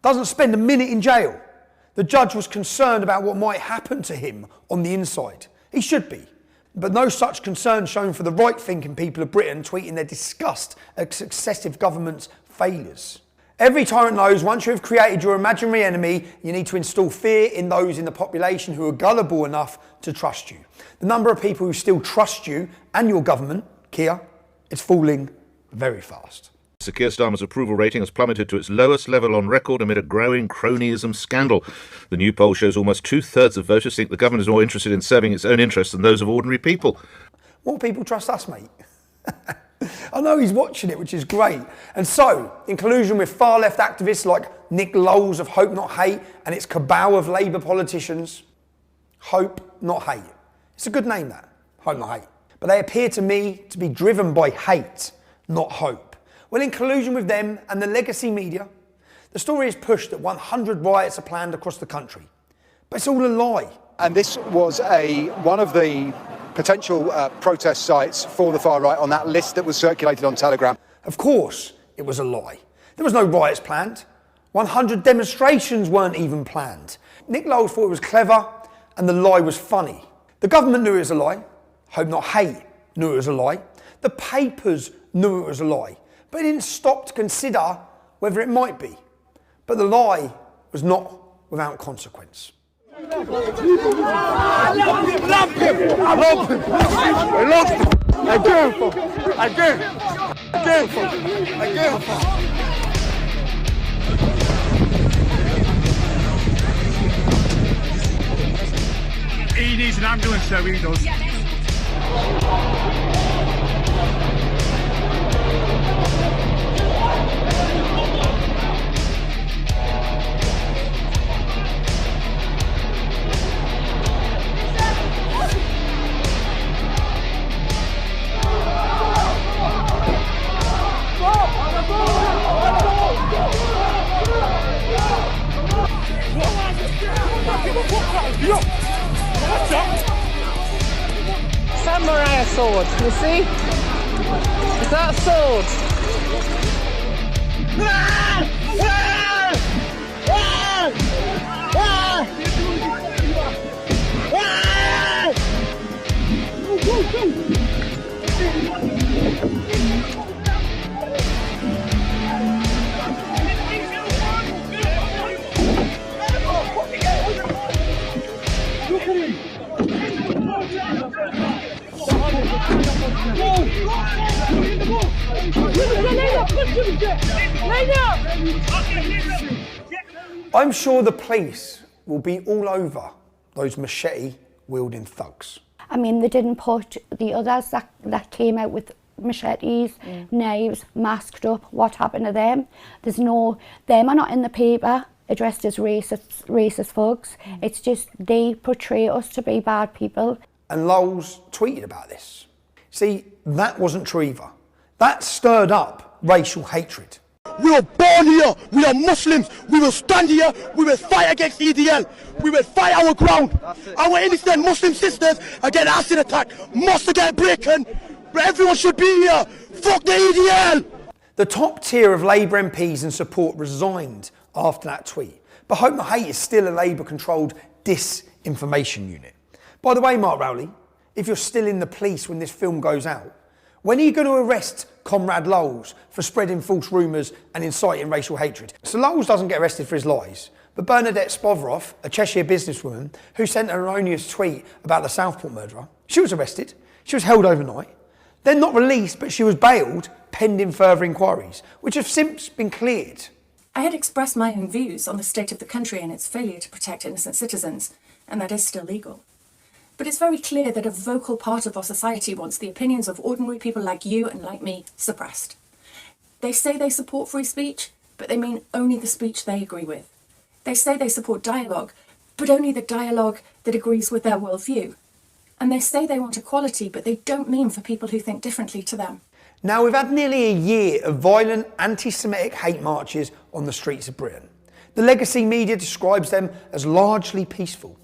Doesn't spend a minute in jail. The judge was concerned about what might happen to him on the inside. He should be. But no such concern shown for the right-thinking people of Britain tweeting their disgust at successive governments' failures. Every tyrant knows once you have created your imaginary enemy, you need to install fear in those in the population who are gullible enough to trust you. The number of people who still trust you and your government, Keir, is falling very fast. Sir Keir Starmer's approval rating has plummeted to its lowest level on record amid a growing cronyism scandal. The new poll shows almost 2/3 of voters think the government is more interested in serving its own interests than those of ordinary people. More people trust us, mate. I know he's watching it, which is great. And so, in collusion with far-left activists like Nick Lowles of Hope Not Hate and its cabal of Labour politicians, Hope Not Hate. It's a good name, that. Hope Not Hate. But they appear to me to be driven by hate, not hope. Well, in collusion with them and the legacy media, the story is pushed that 100 riots are planned across the country. But it's all a lie. And this was one of the potential protest sites for the far right on that list that was circulated on Telegram. Of course it was a lie. There was no riots planned. 100 demonstrations weren't even planned. Nick Lowles thought it was clever and the lie was funny. The government knew it was a lie. Hope Not Hate knew it was a lie. The papers knew it was a lie. But it didn't stop to consider whether it might be. But the lie was not without consequence. He needs an ambulance, so he does. Samurai sword, you see? Is that a sword? I'm sure the police will be all over those machete-wielding thugs. I mean, they didn't put the others that came out with machetes, knives, masked up. What happened to them? Them are not in the paper addressed as racist thugs. It's just they portray us to be bad people. And Lowell's tweeted about this. See, that wasn't true either. That stirred up racial hatred. We were born here, we are Muslims, we will stand here, we will fight against EDL, we will fight our ground. Our innocent Muslim sisters are getting acid attacked, must get breaking, but everyone should be here. Fuck the EDL! The top tier of Labour MPs and support resigned after that tweet, but Hope My Hate is still a Labour-controlled disinformation unit. By the way, Mark Rowley, if you're still in the police when this film goes out, when are you going to arrest Comrade Lowles for spreading false rumours and inciting racial hatred? So Lowles doesn't get arrested for his lies, but Bernadette Spovroff, a Cheshire businesswoman who sent an erroneous tweet about the Southport murderer, she was arrested. She was held overnight. Then not released, but she was bailed pending further inquiries, which have since been cleared. I had expressed my own views on the state of the country and its failure to protect innocent citizens, and that is still legal. But it's very clear that a vocal part of our society wants the opinions of ordinary people like you and like me suppressed. They say they support free speech, but they mean only the speech they agree with. They say they support dialogue, but only the dialogue that agrees with their worldview. And they say they want equality, but they don't mean for people who think differently to them. Now, we've had nearly a year of violent anti-Semitic hate marches on the streets of Britain. The legacy media describes them as largely peaceful.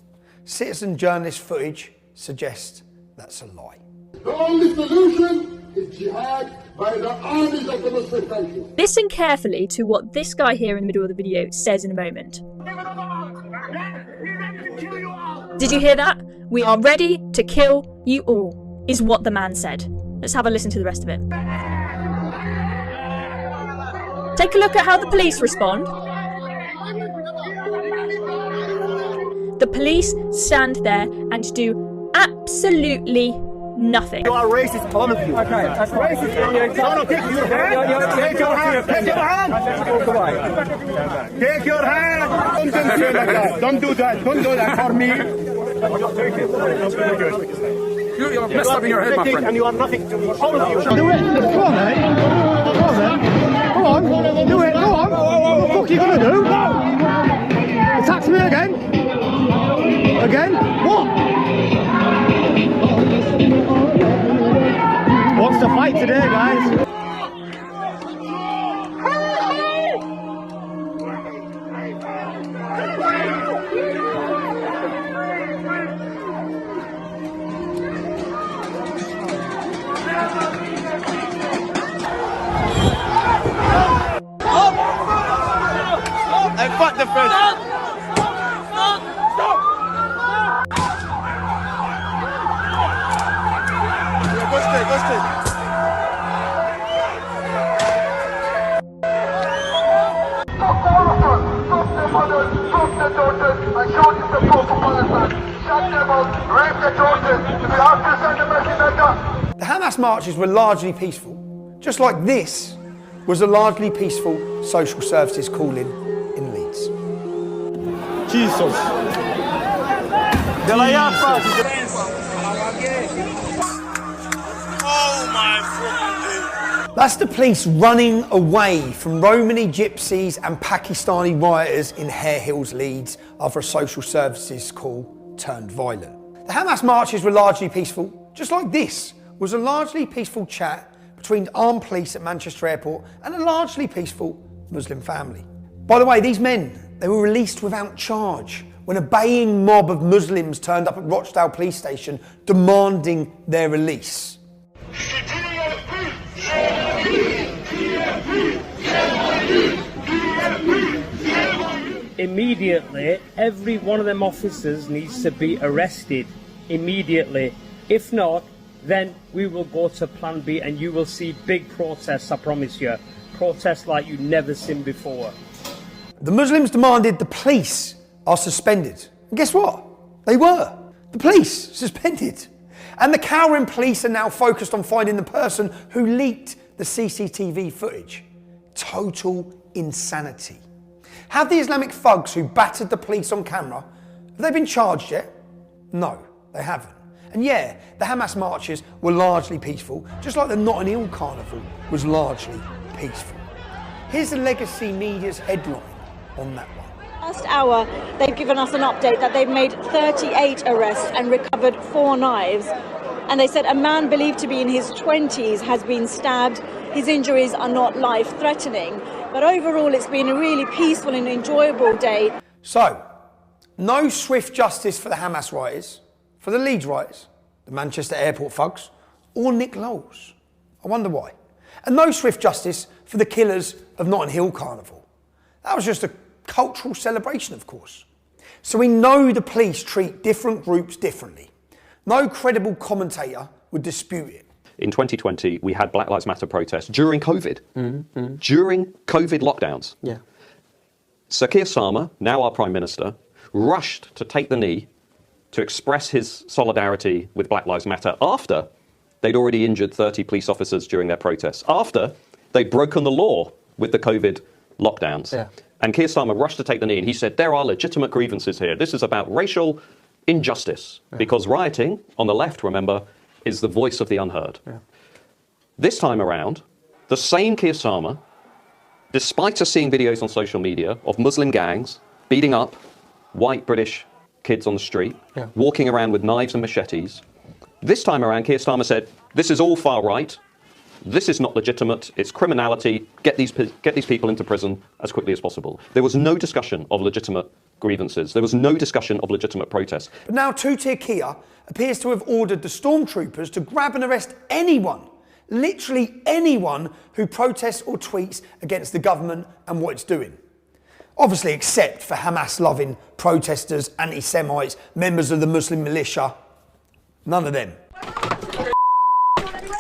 Citizen journalist footage suggests that's a lie. The only solution is jihad by the armies of the Muslim countries. Listen carefully to what this guy here in the middle of the video says in a moment. Did you hear that? We are ready to kill you all, is what the man said. Let's have a listen to the rest of it. Take a look at how the police respond. The police stand there and do absolutely nothing. You are racist, all of you. Okay, that's racist. No, take your hand. Take your hand. Take your hand. Take your hand. Don't say like that. Don't do that. Don't do that for me. You're messing your head, my friend. And you are nothing to me. All of you. Do it. Go on, mate. Go on, then. Go on. Do it. Go on. What the fuck are you going to do? Attack me again. Again? What? What's the fight today, guys? Hey, fuck the first. Stop the mothers, stop the daughters, and show them the proof of The Hamas marches were largely peaceful, just like this was a largely peaceful social services call-in in Leeds. Jesus. Oh my fucking God. That's the police running away from Romani gypsies and Pakistani rioters in Hare Hills, Leeds, after a social services call turned violent. The Hamas marches were largely peaceful, just like this was a largely peaceful chat between armed police at Manchester Airport and a largely peaceful Muslim family. By the way, these men, they were released without charge when a baying mob of Muslims turned up at Rochdale police station demanding their release. Immediately, every one of them officers needs to be arrested immediately. If not, then we will go to Plan B and you will see big protests, I promise you. Protests like you've never seen before. The Muslims demanded the police are suspended. And guess what? They were. The police suspended. And the cowering police are now focused on finding the person who leaked the CCTV footage. Total insanity. Have the Islamic thugs who battered the police on camera, have they been charged yet? No, they haven't. And yeah, the Hamas marches were largely peaceful, just like the Notting Hill Carnival was largely peaceful. Here's the Legacy Media's headline on that one. Last hour, they've given us an update that they've made 38 arrests and recovered 4 knives. And they said a man believed to be in his 20s has been stabbed. His injuries are not life-threatening. But overall, it's been a really peaceful and enjoyable day. So, no swift justice for the Hamas rioters, for the Leeds rioters, the Manchester Airport thugs, or Nick Knowles. I wonder why. And no swift justice for the killers of Notting Hill Carnival. That was just a cultural celebration, of course. So we know the police treat different groups differently. No credible commentator would dispute it. In 2020, we had Black Lives Matter protests during COVID. During COVID lockdowns. Yeah. Sir Keir Starmer, now our Prime Minister, rushed to take the knee to express his solidarity with Black Lives Matter after they'd already injured 30 police officers during their protests, after they'd broken the law with the COVID lockdowns. Yeah. And Keir Starmer rushed to take the knee and he said, there are legitimate grievances here. This is about racial injustice, because rioting, on the left, remember, is the voice of the unheard. Yeah. This time around, the same Keir Starmer, despite us seeing videos on social media of Muslim gangs beating up white British kids on the street, walking around with knives and machetes, this time around Keir Starmer said, this is all far right, this is not legitimate, it's criminality, get these people into prison as quickly as possible. There was no discussion of legitimate grievances. There was no discussion of legitimate protests. But now two-tier Keir appears to have ordered the stormtroopers to grab and arrest anyone, literally anyone, who protests or tweets against the government and what it's doing. Obviously except for Hamas-loving protesters, anti-Semites, members of the Muslim militia. None of them.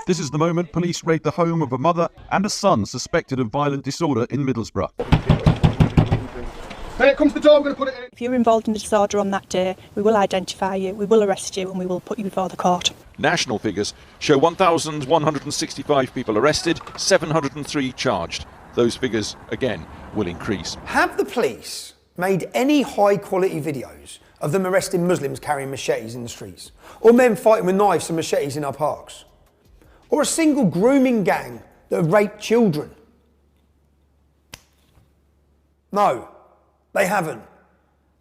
This is the moment police raid the home of a mother and a son suspected of violent disorder in Middlesbrough. Here comes the door, I'm going to put it in. If you're involved in the disorder on that day, we will identify you, we will arrest you and we will put you before the court. National figures show 1,165 people arrested, 703 charged. Those figures, again, will increase. Have the police made any high-quality videos of them arresting Muslims carrying machetes in the streets? Or men fighting with knives and machetes in our parks? Or a single grooming gang that have raped children? No, they haven't.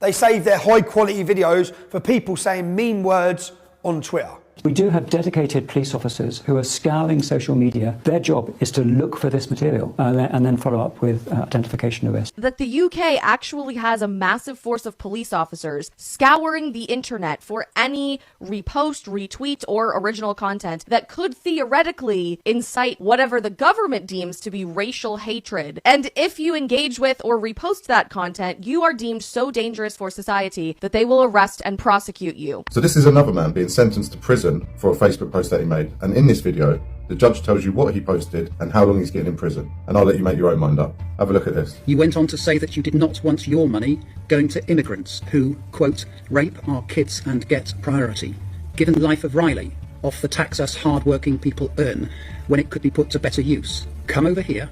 They saved their high-quality videos for people saying mean words on Twitter. We do have dedicated police officers who are scouring social media. Their job is to look for this material and then follow up with identification arrest. That the UK actually has a massive force of police officers scouring the internet for any repost, retweet, or original content that could theoretically incite whatever the government deems to be racial hatred. And if you engage with or repost that content, you are deemed so dangerous for society that they will arrest and prosecute you. So this is another man being sentenced to prison prison for a Facebook post that he made. And in this video, the judge tells you what he posted and how long he's getting in prison. And I'll let you make your own mind up. Have a look at this. You went on to say that you did not want your money going to immigrants who, quote, rape our kids and get priority. Given the life of Riley, off the tax us hard-working people earn when it could be put to better use. Come over here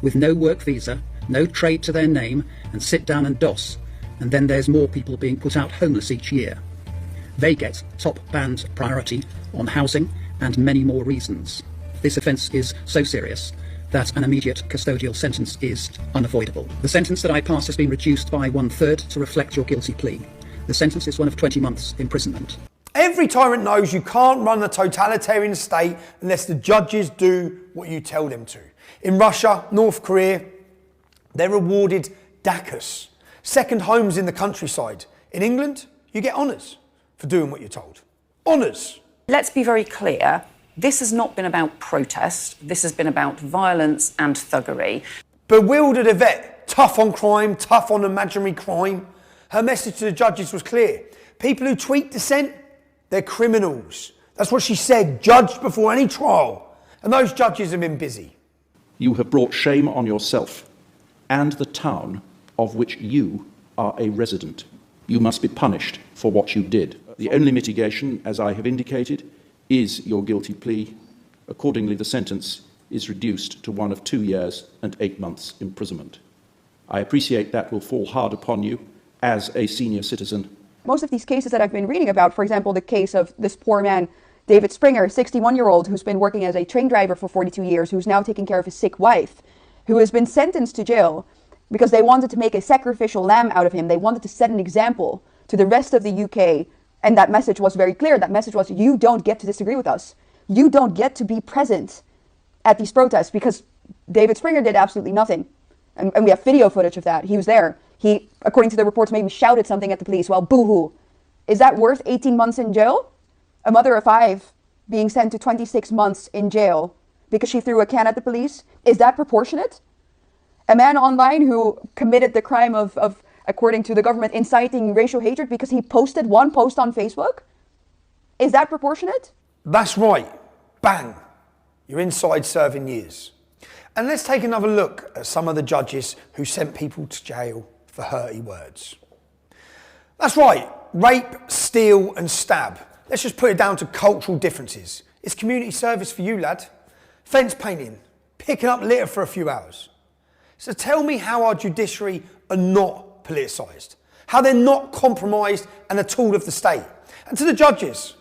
with no work visa, no trade to their name, and sit down and DOS. And then there's more people being put out homeless each year. They get top band priority on housing and many more reasons. This offence is so serious that an immediate custodial sentence is unavoidable. The sentence that I passed has been reduced by 1/3 to reflect your guilty plea. The sentence is one of 20 months imprisonment. Every tyrant knows you can't run a totalitarian state unless the judges do what you tell them to. In Russia, North Korea, they're awarded dachas, second homes in the countryside. In England, you get honours for doing what you're told. Honours. Let's be very clear. This has not been about protest. This has been about violence and thuggery. Bewildered Yvette, tough on crime, tough on imaginary crime. Her message to the judges was clear. People who tweet dissent, they're criminals. That's what she said, judged before any trial. And those judges have been busy. You have brought shame on yourself and the town of which you are a resident. You must be punished for what you did. The only mitigation, as I have indicated, is your guilty plea. Accordingly, the sentence is reduced to one of 2 years and 8 months imprisonment. I appreciate that will fall hard upon you as a senior citizen. Most of these cases that I've been reading about, for example, the case of this poor man, David Springer, 61-year-old, who's been working as a train driver for 42 years, who's now taking care of his sick wife, who has been sentenced to jail because they wanted to make a sacrificial lamb out of him. They wanted to set an example to the rest of the UK. And that message was very clear. That message was, you don't get to disagree with us. You don't get to be present at these protests, because David Springer did absolutely nothing. And we have video footage of that. He was there. He, according to the reports, maybe shouted something at the police. Well, boo-hoo. Is that worth 18 months in jail? A mother of 5 being sent to 26 months in jail because she threw a can at the police? Is that proportionate? A man online who committed the crime of according to the government, inciting racial hatred because he posted one post on Facebook? Is that proportionate? That's right. Bang. You're inside serving years. And let's take another look at some of the judges who sent people to jail for hurty words. That's right. Rape, steal and stab. Let's just put it down to cultural differences. It's community service for you, lad. Fence painting. Picking up litter for a few hours. So tell me how our judiciary are not politicised, how they're not compromised and a tool of the state. And to the judges,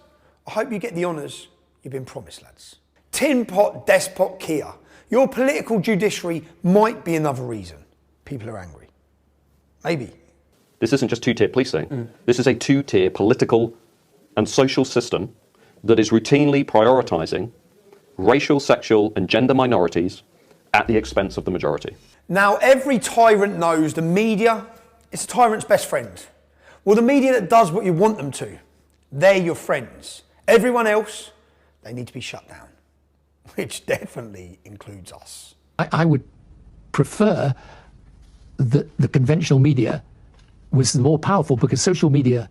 I hope you get the honours you've been promised, lads. Tin pot, despot, Kia. Your political judiciary might be another reason people are angry. Maybe. This isn't just two-tier policing. This is a two-tier political and social system that is routinely prioritising racial, sexual and gender minorities at the expense of the majority. Now, every tyrant knows the media is a tyrant's best friend. Well, the media that does what you want them to, they're your friends. Everyone else, they need to be shut down, which definitely includes us. I would prefer that the conventional media was more powerful, because social media,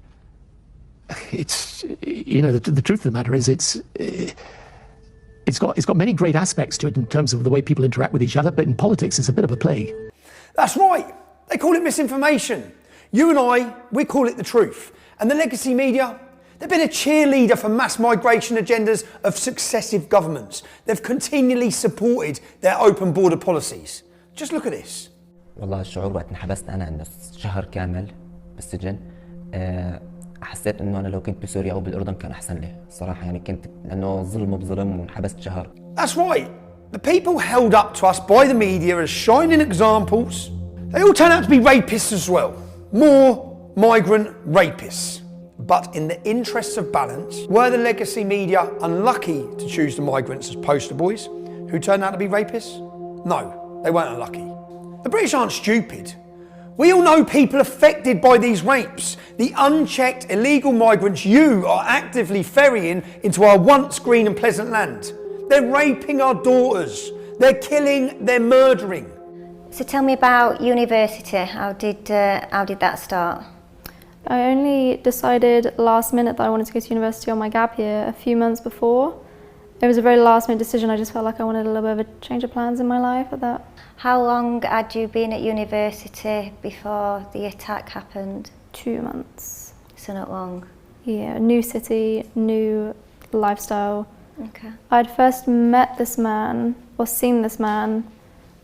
it's, you know, the truth of the matter is it's got many great aspects to it in terms of the way people interact with each other, but in politics it's a bit of a plague. That's right. They call it misinformation. You and I, we call it the truth. And the legacy media, they've been a cheerleader for mass migration agendas of successive governments. They've continually supported their open border policies. Just look at this. والله الشعور وقت انحبست أنا إنه شهر كامل بالسجن حسيت إنه أنا لو كنت بسوريا أو بالأردن كان أحسن لي صراحة يعني كنت لأنه ظلم وبظلم وانحبست شهر. That's right. The people held up to us by the media as shining examples, they all turn out to be rapists as well. More migrant rapists. But in the interests of balance, were the legacy media unlucky to choose the migrants as poster boys who turned out to be rapists? No, they weren't unlucky. The British aren't stupid. We all know people affected by these rapes. The unchecked illegal migrants you are actively ferrying into our once green and pleasant land. They're raping our daughters. They're killing, they're murdering. So tell me about university. How did that start? I only decided last minute that I wanted to go to university on my gap year a few months before. It was a very last minute decision. I just felt like I wanted a little bit of a change of plans in my life at that. How long had you been at university before the attack happened? 2 months. So not long? Yeah, new city, new lifestyle. Okay. I'd first met this man, or seen this man,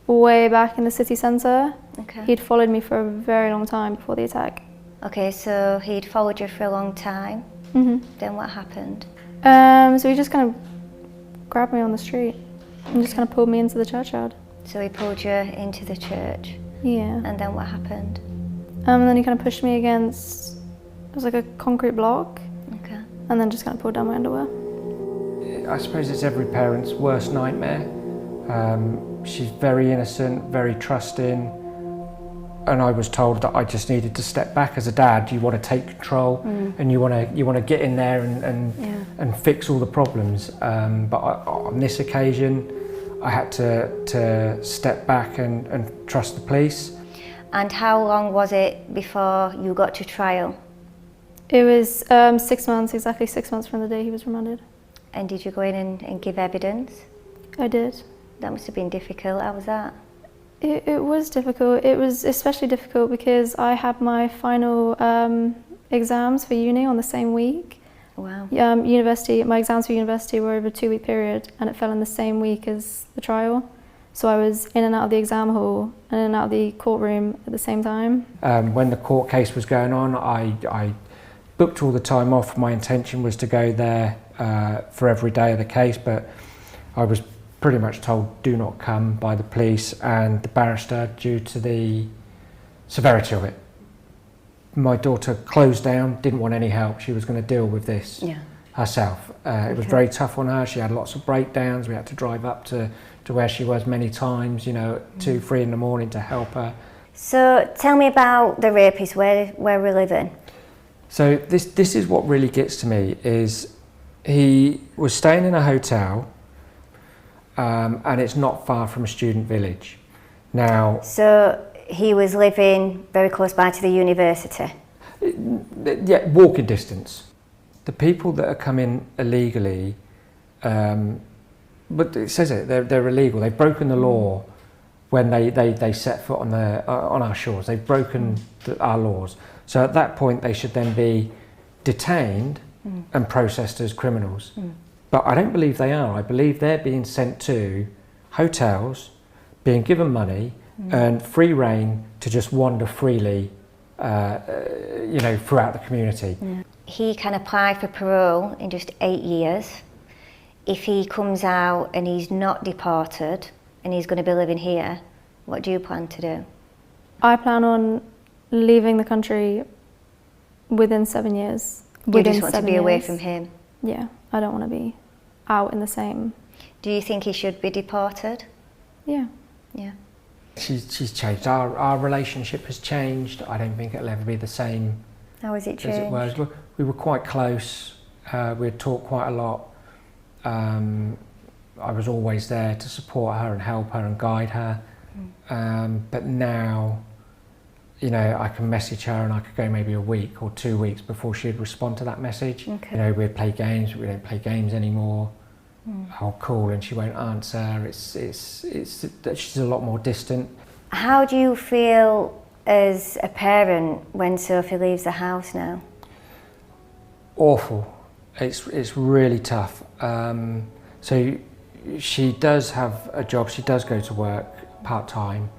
way back in the city centre. Okay. He'd followed me for a very long time before the attack. Okay, so he'd followed you for a long time. Mm-hmm. Then what happened? So he just kind of grabbed me on the street and just kind of pulled me into the churchyard. So he pulled you into the church? Yeah. And then what happened? And then he kind of pushed me against, it was like a concrete block. Okay. And then just kind of pulled down my underwear. I suppose it's every parent's worst nightmare. She's very innocent, very trusting, and I was told that I just needed to step back as a dad. You want to take control, and you want to get in there and fix all the problems. But on this occasion, I had to step back and trust the police. And how long was it before you got to trial? It was 6 months, exactly 6 months from the day he was remanded. And did you go in and give evidence? I did. That must have been difficult. How was that? It was difficult. It was especially difficult because I had my final exams for uni on the same week. Wow. My exams for university were over a 2-week period, and it fell in the same week as the trial. So I was in and out of the exam hall and in and out of the courtroom at the same time. When the court case was going on, I booked all the time off. My intention was to go there for every day of the case, but I was pretty much told do not come by the police and the barrister due to the severity of it. My daughter closed down, didn't want any help. She was going to deal with this herself. It was very tough on her. She had lots of breakdowns. We had to drive up to where she was many times, 2, 3 in the morning to help her. So tell me about the rapist, where we're living. So this is what really gets to me, is he was staying in a hotel, and it's not far from a student village. Now, so he was living very close by to the university? Yeah, walking distance. The people that are coming illegally, but it says it, they're illegal. They've broken the law when they set foot on our shores. They've broken our laws. So at that point, they should then be detained and processed as criminals. But I don't believe they are. I believe they're being sent to hotels, being given money, and free reign to just wander freely, throughout the community. He can apply for parole in just 8 years. If he comes out and he's not deported and he's going to be living here, what do you plan to do? I plan on leaving the country within 7 years. You just want to be away from him? Yeah, I don't want to be out in the same. Do you think he should be deported? Yeah. Yeah. She's changed. Our relationship has changed. I don't think it'll ever be the same. How has it changed? As it was. We were quite close. We'd talk quite a lot. I was always there to support her and help her and guide her. But now, I can message her and I could go maybe a week or 2 weeks before she'd respond to that message. Okay. We'd play games, but we don't play games anymore. I'll call and she won't answer. She's a lot more distant. How do you feel as a parent when Sophie leaves the house now? Awful. It's really tough. So she does have a job. She does go to work part-time,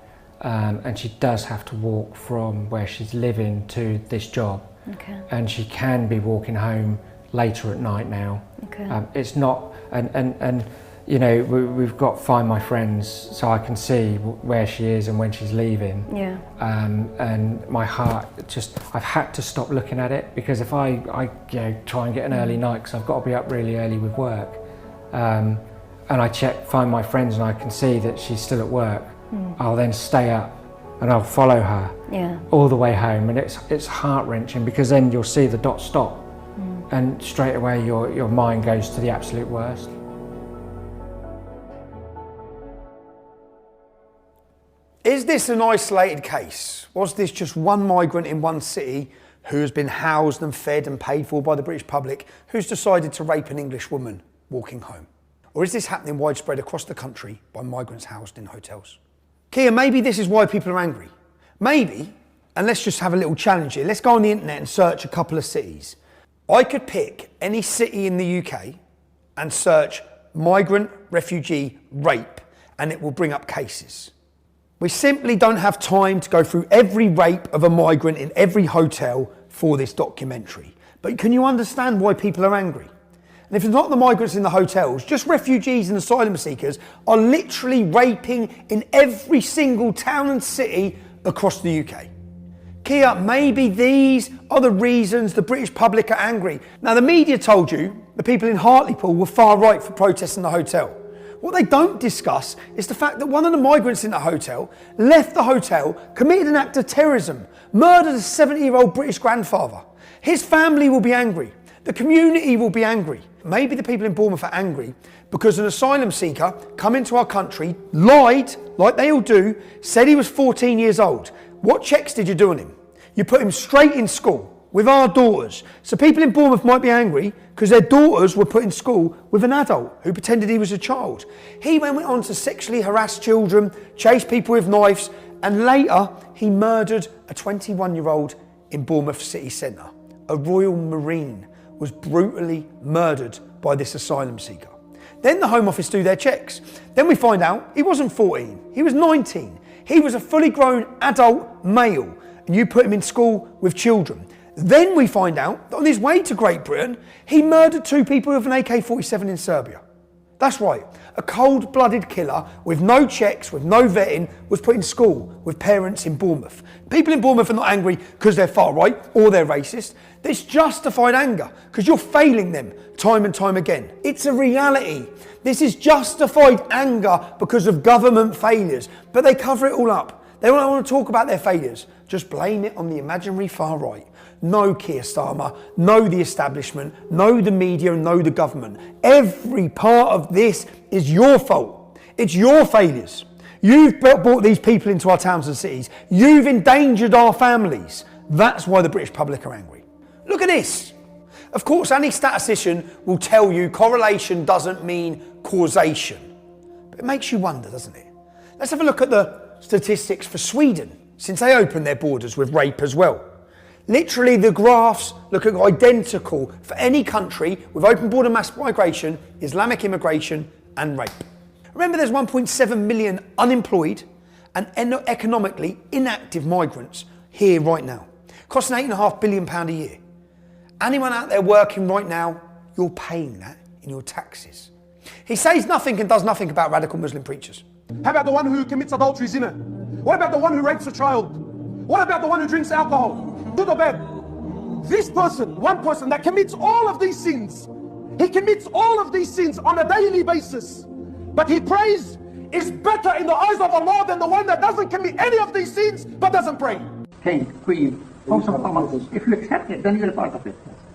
and she does have to walk from where she's living to this job. Okay. And she can be walking home later at night now. Okay. It's not, and we've got Find My Friends, so I can see where she is and when she's leaving. Yeah. And my heart I've had to stop looking at it, because if I try and get an early night, because I've got to be up really early with work, and I Find My Friends and I can see that she's still at work, I'll then stay up and I'll follow her all the way home, and it's heart-wrenching, because then you'll see the dot stop, and straight away your mind goes to the absolute worst. Is this an isolated case? Was this just one migrant in one city who has been housed and fed and paid for by the British public, who's decided to rape an English woman walking home? Or is this happening widespread across the country by migrants housed in hotels? Kia, maybe this is why people are angry. Maybe, and let's just have a little challenge here. Let's go on the internet and search a couple of cities. I could pick any city in the UK and search migrant, refugee, rape, and it will bring up cases. We simply don't have time to go through every rape of a migrant in every hotel for this documentary. But can you understand why people are angry? And if it's not the migrants in the hotels, just refugees and asylum seekers are literally raping in every single town and city across the UK. Kia, maybe these are the reasons the British public are angry. Now, the media told you the people in Hartlepool were far right for protesting the hotel. What they don't discuss is the fact that one of the migrants in the hotel left the hotel, committed an act of terrorism, murdered a 70-year-old British grandfather. His family will be angry. The community will be angry. Maybe the people in Bournemouth are angry because an asylum seeker come into our country, lied, like they all do, said he was 14 years old. What checks did you do on him? You put him straight in school with our daughters. So people in Bournemouth might be angry because their daughters were put in school with an adult who pretended he was a child. He went on to sexually harass children, chase people with knives, and later he murdered a 21-year-old in Bournemouth city centre. A Royal Marine was brutally murdered by this asylum seeker. Then the Home Office do their checks. Then we find out he wasn't 14, he was 19. He was a fully grown adult male, and you put him in school with children. Then we find out that on his way to Great Britain, he murdered 2 people with an AK-47 in Serbia. That's right, a cold-blooded killer with no checks, with no vetting, was put in school with parents in Bournemouth. People in Bournemouth are not angry because they're far right or they're racist. It's justified anger because you're failing them time and time again. It's a reality. This is justified anger because of government failures, but they cover it all up. They don't want to talk about their failures. Just blame it on the imaginary far right. No Keir Starmer, no the establishment, no the media, and no the government. Every part of this is your fault. It's your failures. You've brought these people into our towns and cities. You've endangered our families. That's why the British public are angry. Look at this. Of course, any statistician will tell you correlation doesn't mean causation. But it makes you wonder, doesn't it? Let's have a look at the statistics for Sweden, since they opened their borders with rape as well. Literally, the graphs look identical for any country with open border mass migration, Islamic immigration, and rape. Remember, there's 1.7 million unemployed and economically inactive migrants here right now, costing £8.5 billion a year. Anyone out there working right now, you're paying that in your taxes. He says nothing and does nothing about radical Muslim preachers. How about the one who commits adultery, zina? What about the one who rapes a child? What about the one who drinks alcohol? To the bed. This person, one person that commits all of these sins, he commits all of these sins on a daily basis, but he prays is better in the eyes of Allah than the one that doesn't commit any of these sins but doesn't pray. King, Queen, House of Commons. If you accept it, then you're a part of it.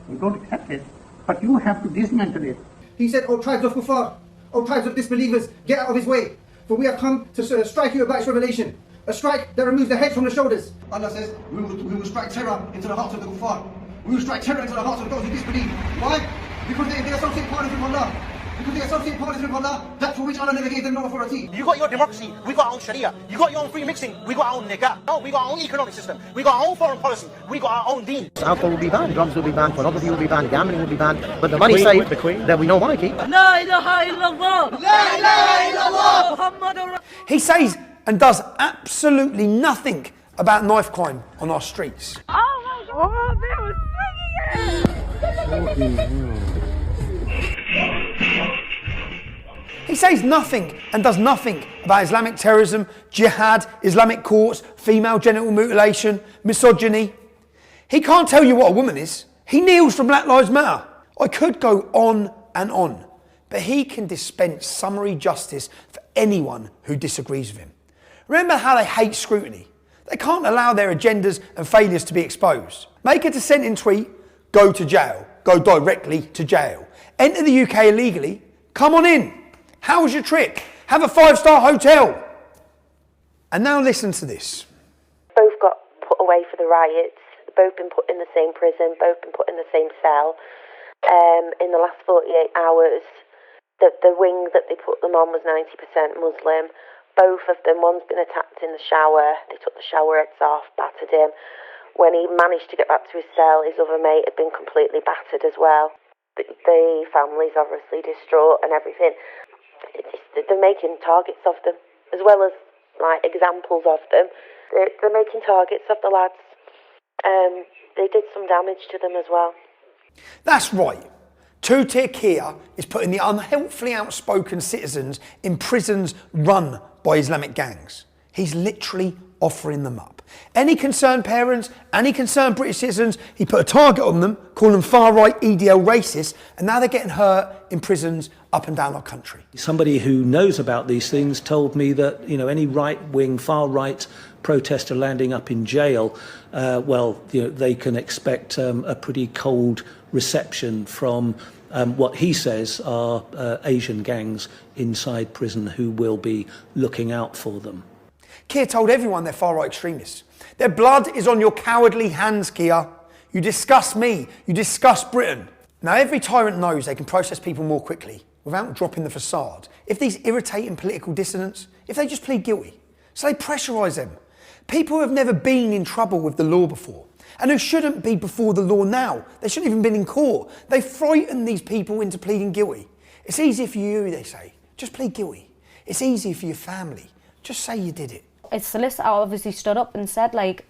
You don't accept it, but you have to dismantle it. He said, "O tribes of kuffar, O tribes of disbelievers, get out of his way, for we have come to strike you a black's revelation, a strike that removes the head from the shoulders." Allah says, we will strike terror into the hearts of the kuffar. We will strike terror into the hearts of those who disbelieve. Why? Because they associate partners with Allah. Because they associate partners with Allah, that for which Allah never gave them no authority. You got your democracy, we got our own Sharia. You got your own free mixing, we got our own nikah. No, we got our own economic system, we got our own foreign policy, we got our own deen. Alcohol will be banned, drugs will be banned, pornography will be banned, gambling will be banned, but the money saved, that we don't want to keep. La ilaha illallah! La ilaha illallah! He says and does absolutely nothing about knife crime on our streets. Oh my God, they were singing it! He says nothing and does nothing about Islamic terrorism, jihad, Islamic courts, female genital mutilation, misogyny. He can't tell you what a woman is. He kneels for Black Lives Matter. I could go on and on, but he can dispense summary justice for anyone who disagrees with him. Remember how they hate scrutiny. They can't allow their agendas and failures to be exposed. Make a dissenting tweet, go to jail. Go directly to jail. Enter the UK illegally, come on in. How was your trip? Have a 5-star hotel. And now listen to this. Both got put away for the riots. both been put in the same prison, both been put in the same cell. In the last 48 hours, the wing that they put them on was 90% Muslim. Both of them, one's been attacked in the shower. They took the shower heads off, battered him. When he managed to get back to his cell, his other mate had been completely battered as well. The family's obviously distraught and everything. They're making targets of them, as well as like examples of them. They're making targets of the lads. They did some damage to them as well. That's right. Two-tier Kia is putting the unhelpfully outspoken citizens in prisons run by Islamic gangs. He's literally offering them up. Any concerned parents, any concerned British citizens, he put a target on them, calling them far-right EDL racists, and now they're getting hurt in prisons up and down our country. Somebody who knows about these things told me that, you know, any right-wing, far-right protester landing up in jail, they can expect a pretty cold reception from what he says are Asian gangs inside prison who will be looking out for them. Keir told everyone they're far-right extremists. Their blood is on your cowardly hands, Keir. You disgust me. You disgust Britain. Now, every tyrant knows they can process people more quickly without dropping the facade. If these irritating political dissidents, if they just plead guilty. So they pressurise them. People who have never been in trouble with the law before and who shouldn't be before the law now. They shouldn't even been in court. They frighten these people into pleading guilty. It's easy for you, they say. Just plead guilty. It's easy for your family. Just say you did it. His solicitor obviously stood up and said, like,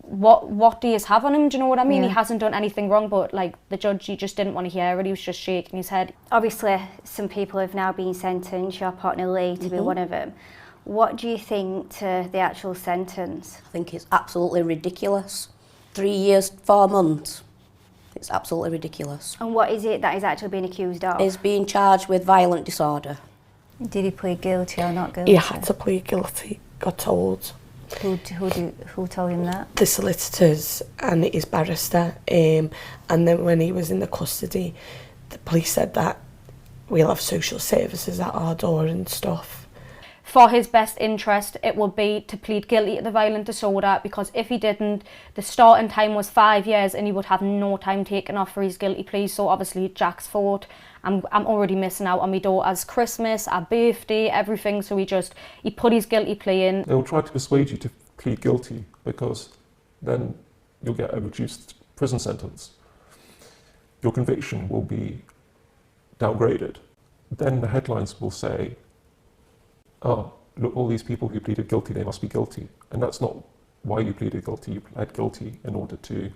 what do you have on him? Do you know what I mean? Yeah. He hasn't done anything wrong, but like the judge, he just didn't want to hear it. He was just shaking his head. Obviously, some people have now been sentenced, your partner Lee to be one of them. What do you think to the actual sentence? I think it's absolutely ridiculous. 3 years, 4 months. It's absolutely ridiculous. And what is it that he's actually being accused of? He's being charged with violent disorder. Did he plead guilty or not guilty? He had to plead guilty, got told. Who told him that? The solicitors and his barrister. And then when he was in the custody, the police said that we'll have social services at our door and stuff. For his best interest, it would be to plead guilty to the violent disorder, because if he didn't, the starting time was 5 years and he would have no time taken off for his guilty plea. So obviously Jack's fault. I'm already missing out on my daughter's Christmas, our birthday, everything. So he put his guilty plea in. They'll try to persuade you to plead guilty because then you'll get a reduced prison sentence. Your conviction will be downgraded. Then the headlines will say, oh, look, all these people who pleaded guilty, they must be guilty. And that's not why you pleaded guilty. You pled guilty in order to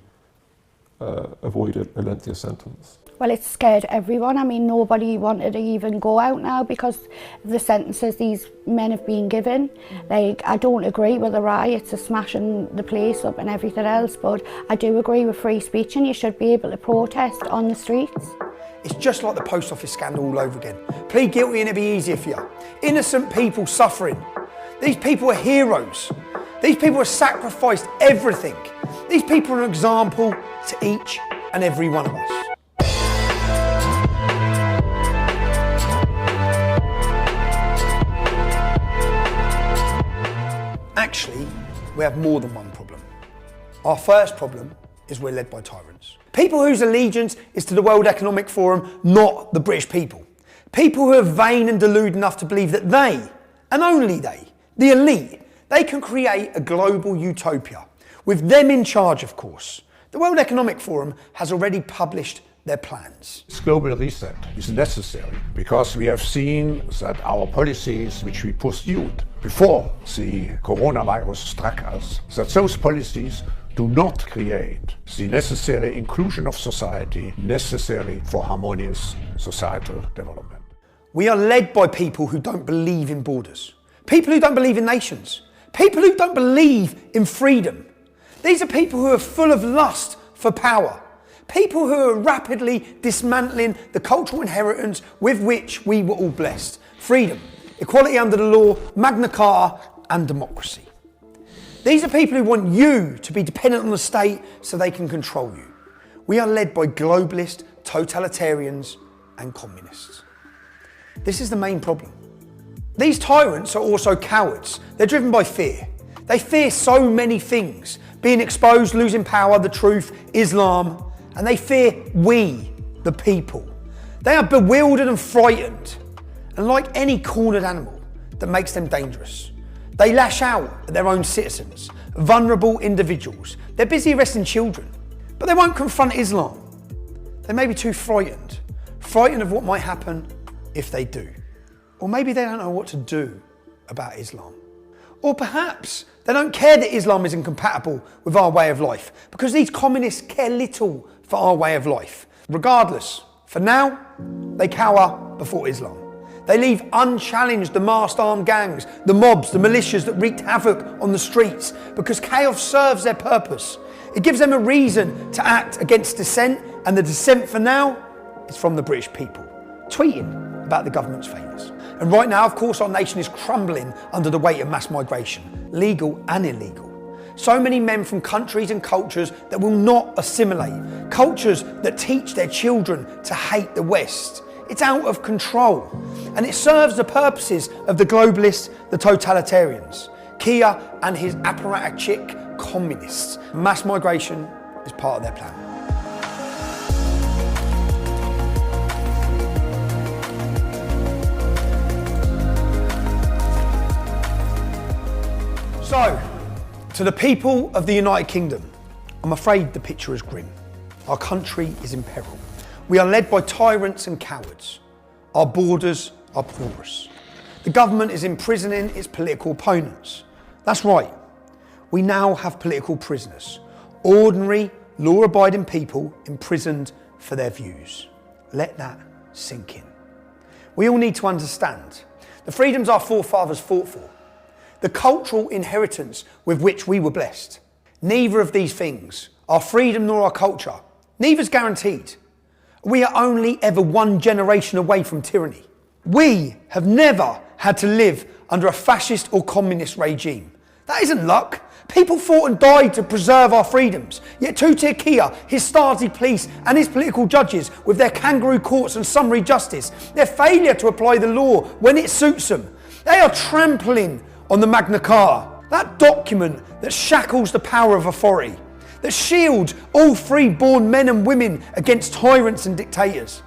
avoid a lengthier sentence. Well, it's scared everyone. I mean, nobody wanted to even go out now because of the sentences these men have been given. Like, I don't agree with the riots, the smashing the place up and everything else, but I do agree with free speech and you should be able to protest on the streets. It's just like the post office scandal all over again. Plead guilty and it'll be easier for you. Innocent people suffering. These people are heroes. These people have sacrificed everything. These people are an example to each and every one of us. Actually, we have more than one problem. Our first problem is we're led by tyrants. People whose allegiance is to the World Economic Forum, not the British people. People who are vain and deluded enough to believe that they, and only they, the elite, they can create a global utopia, with them in charge, of course. The World Economic Forum has already published their plans. This global reset is necessary because we have seen that our policies which we pursued before the coronavirus struck us, that those policies do not create the necessary inclusion of society necessary for harmonious societal development. We are led by people who don't believe in borders, people who don't believe in nations, people who don't believe in freedom. These are people who are full of lust for power, people who are rapidly dismantling the cultural inheritance with which we were all blessed. Freedom, equality under the law, Magna Carta and democracy. These are people who want you to be dependent on the state so they can control you. We are led by globalist, totalitarians and communists. This is the main problem. These tyrants are also cowards. They're driven by fear. They fear so many things: being exposed, losing power, the truth, Islam, and they fear we, the people. They are bewildered and frightened, and like any cornered animal that makes them dangerous, they lash out at their own citizens, vulnerable individuals. They're busy arresting children, but they won't confront Islam. They may be too frightened of what might happen if they do. Or maybe they don't know what to do about Islam. Or perhaps they don't care that Islam is incompatible with our way of life, because these communists care little for our way of life. Regardless, for now, they cower before Islam. They leave unchallenged the masked armed gangs, the mobs, the militias that wreaked havoc on the streets, because chaos serves their purpose. It gives them a reason to act against dissent, and the dissent for now is from the British people, tweeting about the government's failures. And right now, of course, our nation is crumbling under the weight of mass migration, legal and illegal. So many men from countries and cultures that will not assimilate, cultures that teach their children to hate the West. It's out of control, and it serves the purposes of the globalists, the totalitarians, Kia and his apparatchik communists. Mass migration is part of their plan. So, to the people of the United Kingdom, I'm afraid the picture is grim. Our country is in peril. We are led by tyrants and cowards. Our borders are porous. The government is imprisoning its political opponents. That's right. We now have political prisoners, ordinary, law-abiding people imprisoned for their views. Let that sink in. We all need to understand the freedoms our forefathers fought for, the cultural inheritance with which we were blessed. Neither of these things, our freedom nor our culture, neither's guaranteed. We are only ever one generation away from tyranny. We have never had to live under a fascist or communist regime. That isn't luck. People fought and died to preserve our freedoms. Yet Tutir Kia, his Stasi police and his political judges, with their kangaroo courts and summary justice, their failure to apply the law when it suits them, they are trampling on the Magna Carta, that document that shackles the power of authority, that shields all free-born men and women against tyrants and dictators.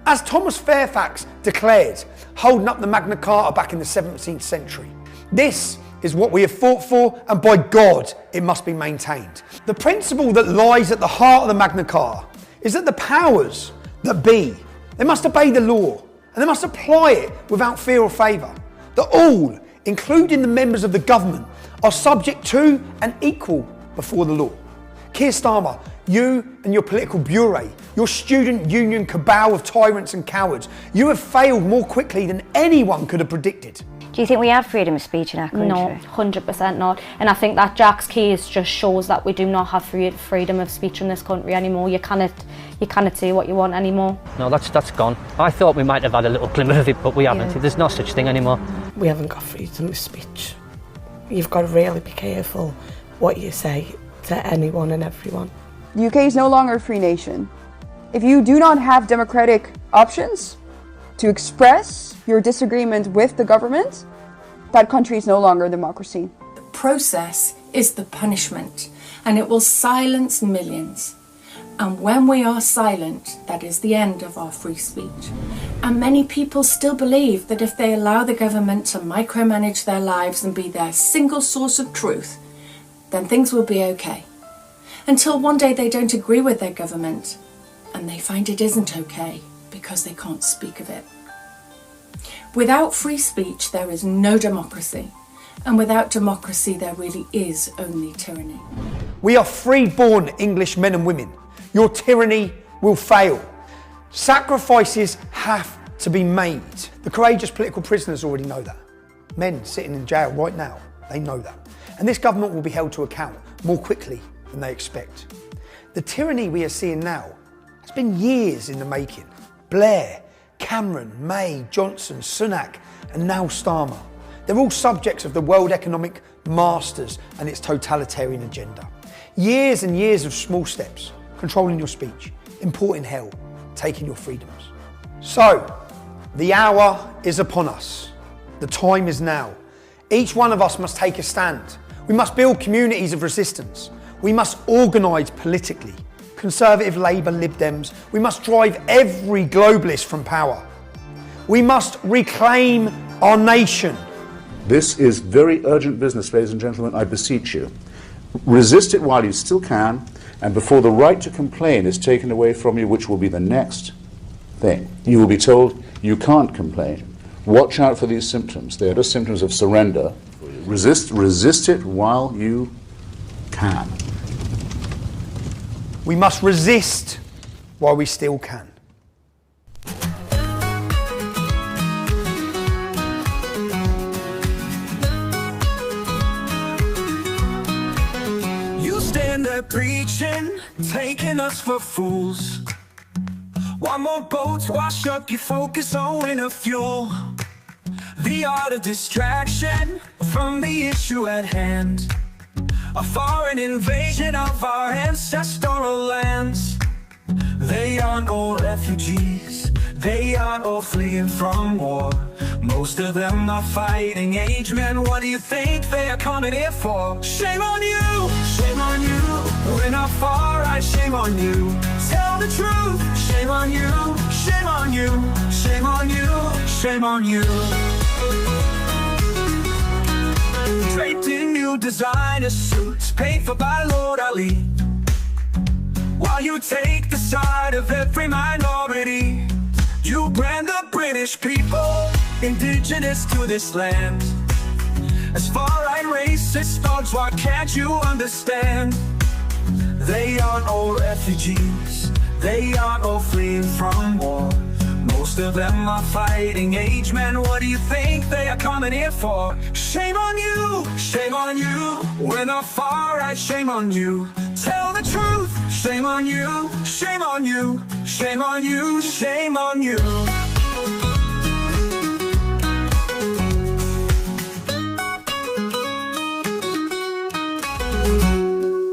As Thomas Fairfax declared, holding up the Magna Carta back in the 17th century, this is what we have fought for, and by God, it must be maintained. The principle that lies at the heart of the Magna Carta is that the powers that be, they must obey the law, and they must apply it without fear or favour. That all, including the members of the government, are subject to and equal before the law. Keir Starmer, you and your political bureau, your student union cabal of tyrants and cowards, you have failed more quickly than anyone could have predicted. Do you think we have freedom of speech in our country? No, 100% not. And I think that Jack's case just shows that we do not have freedom of speech in this country anymore. You cannot say what you want anymore. No, that's gone. I thought we might have had a little glimmer of it, but we haven't. Yeah. There's no such thing anymore. We haven't got freedom of speech. You've got to really be careful what you say to anyone and everyone. The UK is no longer a free nation. If you do not have democratic options to express your disagreement with the government, that country is no longer a democracy. The process is the punishment, and it will silence millions. And when we are silent, that is the end of our free speech. And many people still believe that if they allow the government to micromanage their lives and be their single source of truth, then things will be okay. Until one day they don't agree with their government, and they find it isn't okay because they can't speak of it. Without free speech, there is no democracy. And without democracy, there really is only tyranny. We are free-born English men and women. Your tyranny will fail. Sacrifices have to be made. The courageous political prisoners already know that. Men sitting in jail right now, they know that. And this government will be held to account more quickly than they expect. The tyranny we are seeing now has been years in the making. Blair, Cameron, May, Johnson, Sunak, and now Starmer. They're all subjects of the World Economic Masters and its totalitarian agenda. Years and years of small steps, controlling your speech, importing hell, taking your freedoms. So, the hour is upon us. The time is now. Each one of us must take a stand. We must build communities of resistance. We must organise politically. Conservative, Labour, Lib Dems. We must drive every globalist from power. We must reclaim our nation. This is very urgent business, ladies and gentlemen, I beseech you. Resist it while you still can, and before the right to complain is taken away from you, which will be the next thing. You will be told you can't complain. Watch out for these symptoms. They are just symptoms of surrender. Resist it while you can. We must resist while we still can. You stand there preaching, taking us for fools. One more boat to wash up your focus on winter fuel. The art of distraction from the issue at hand. A foreign invasion of our ancestral lands. They aren't all refugees, they are all fleeing from war. Most of them are fighting age men. What do you think they are coming here for? Shame on you, shame on you. We're not far right, shame on you. Tell the truth, shame on you, shame on you, shame on you, shame on you. Draped in new designer suits, paid for by Lord Ali, while you take the side of every minority. You brand the British people indigenous to this land as far-right racist thugs. Why can't you understand? They aren't all refugees, they aren't all fleeing from war. Most of them are fighting age men. What do you think they are coming here for? Shame on you, shame on you. We're not far right, shame on you. Tell the truth, shame on you, shame on you, shame on you, shame on you.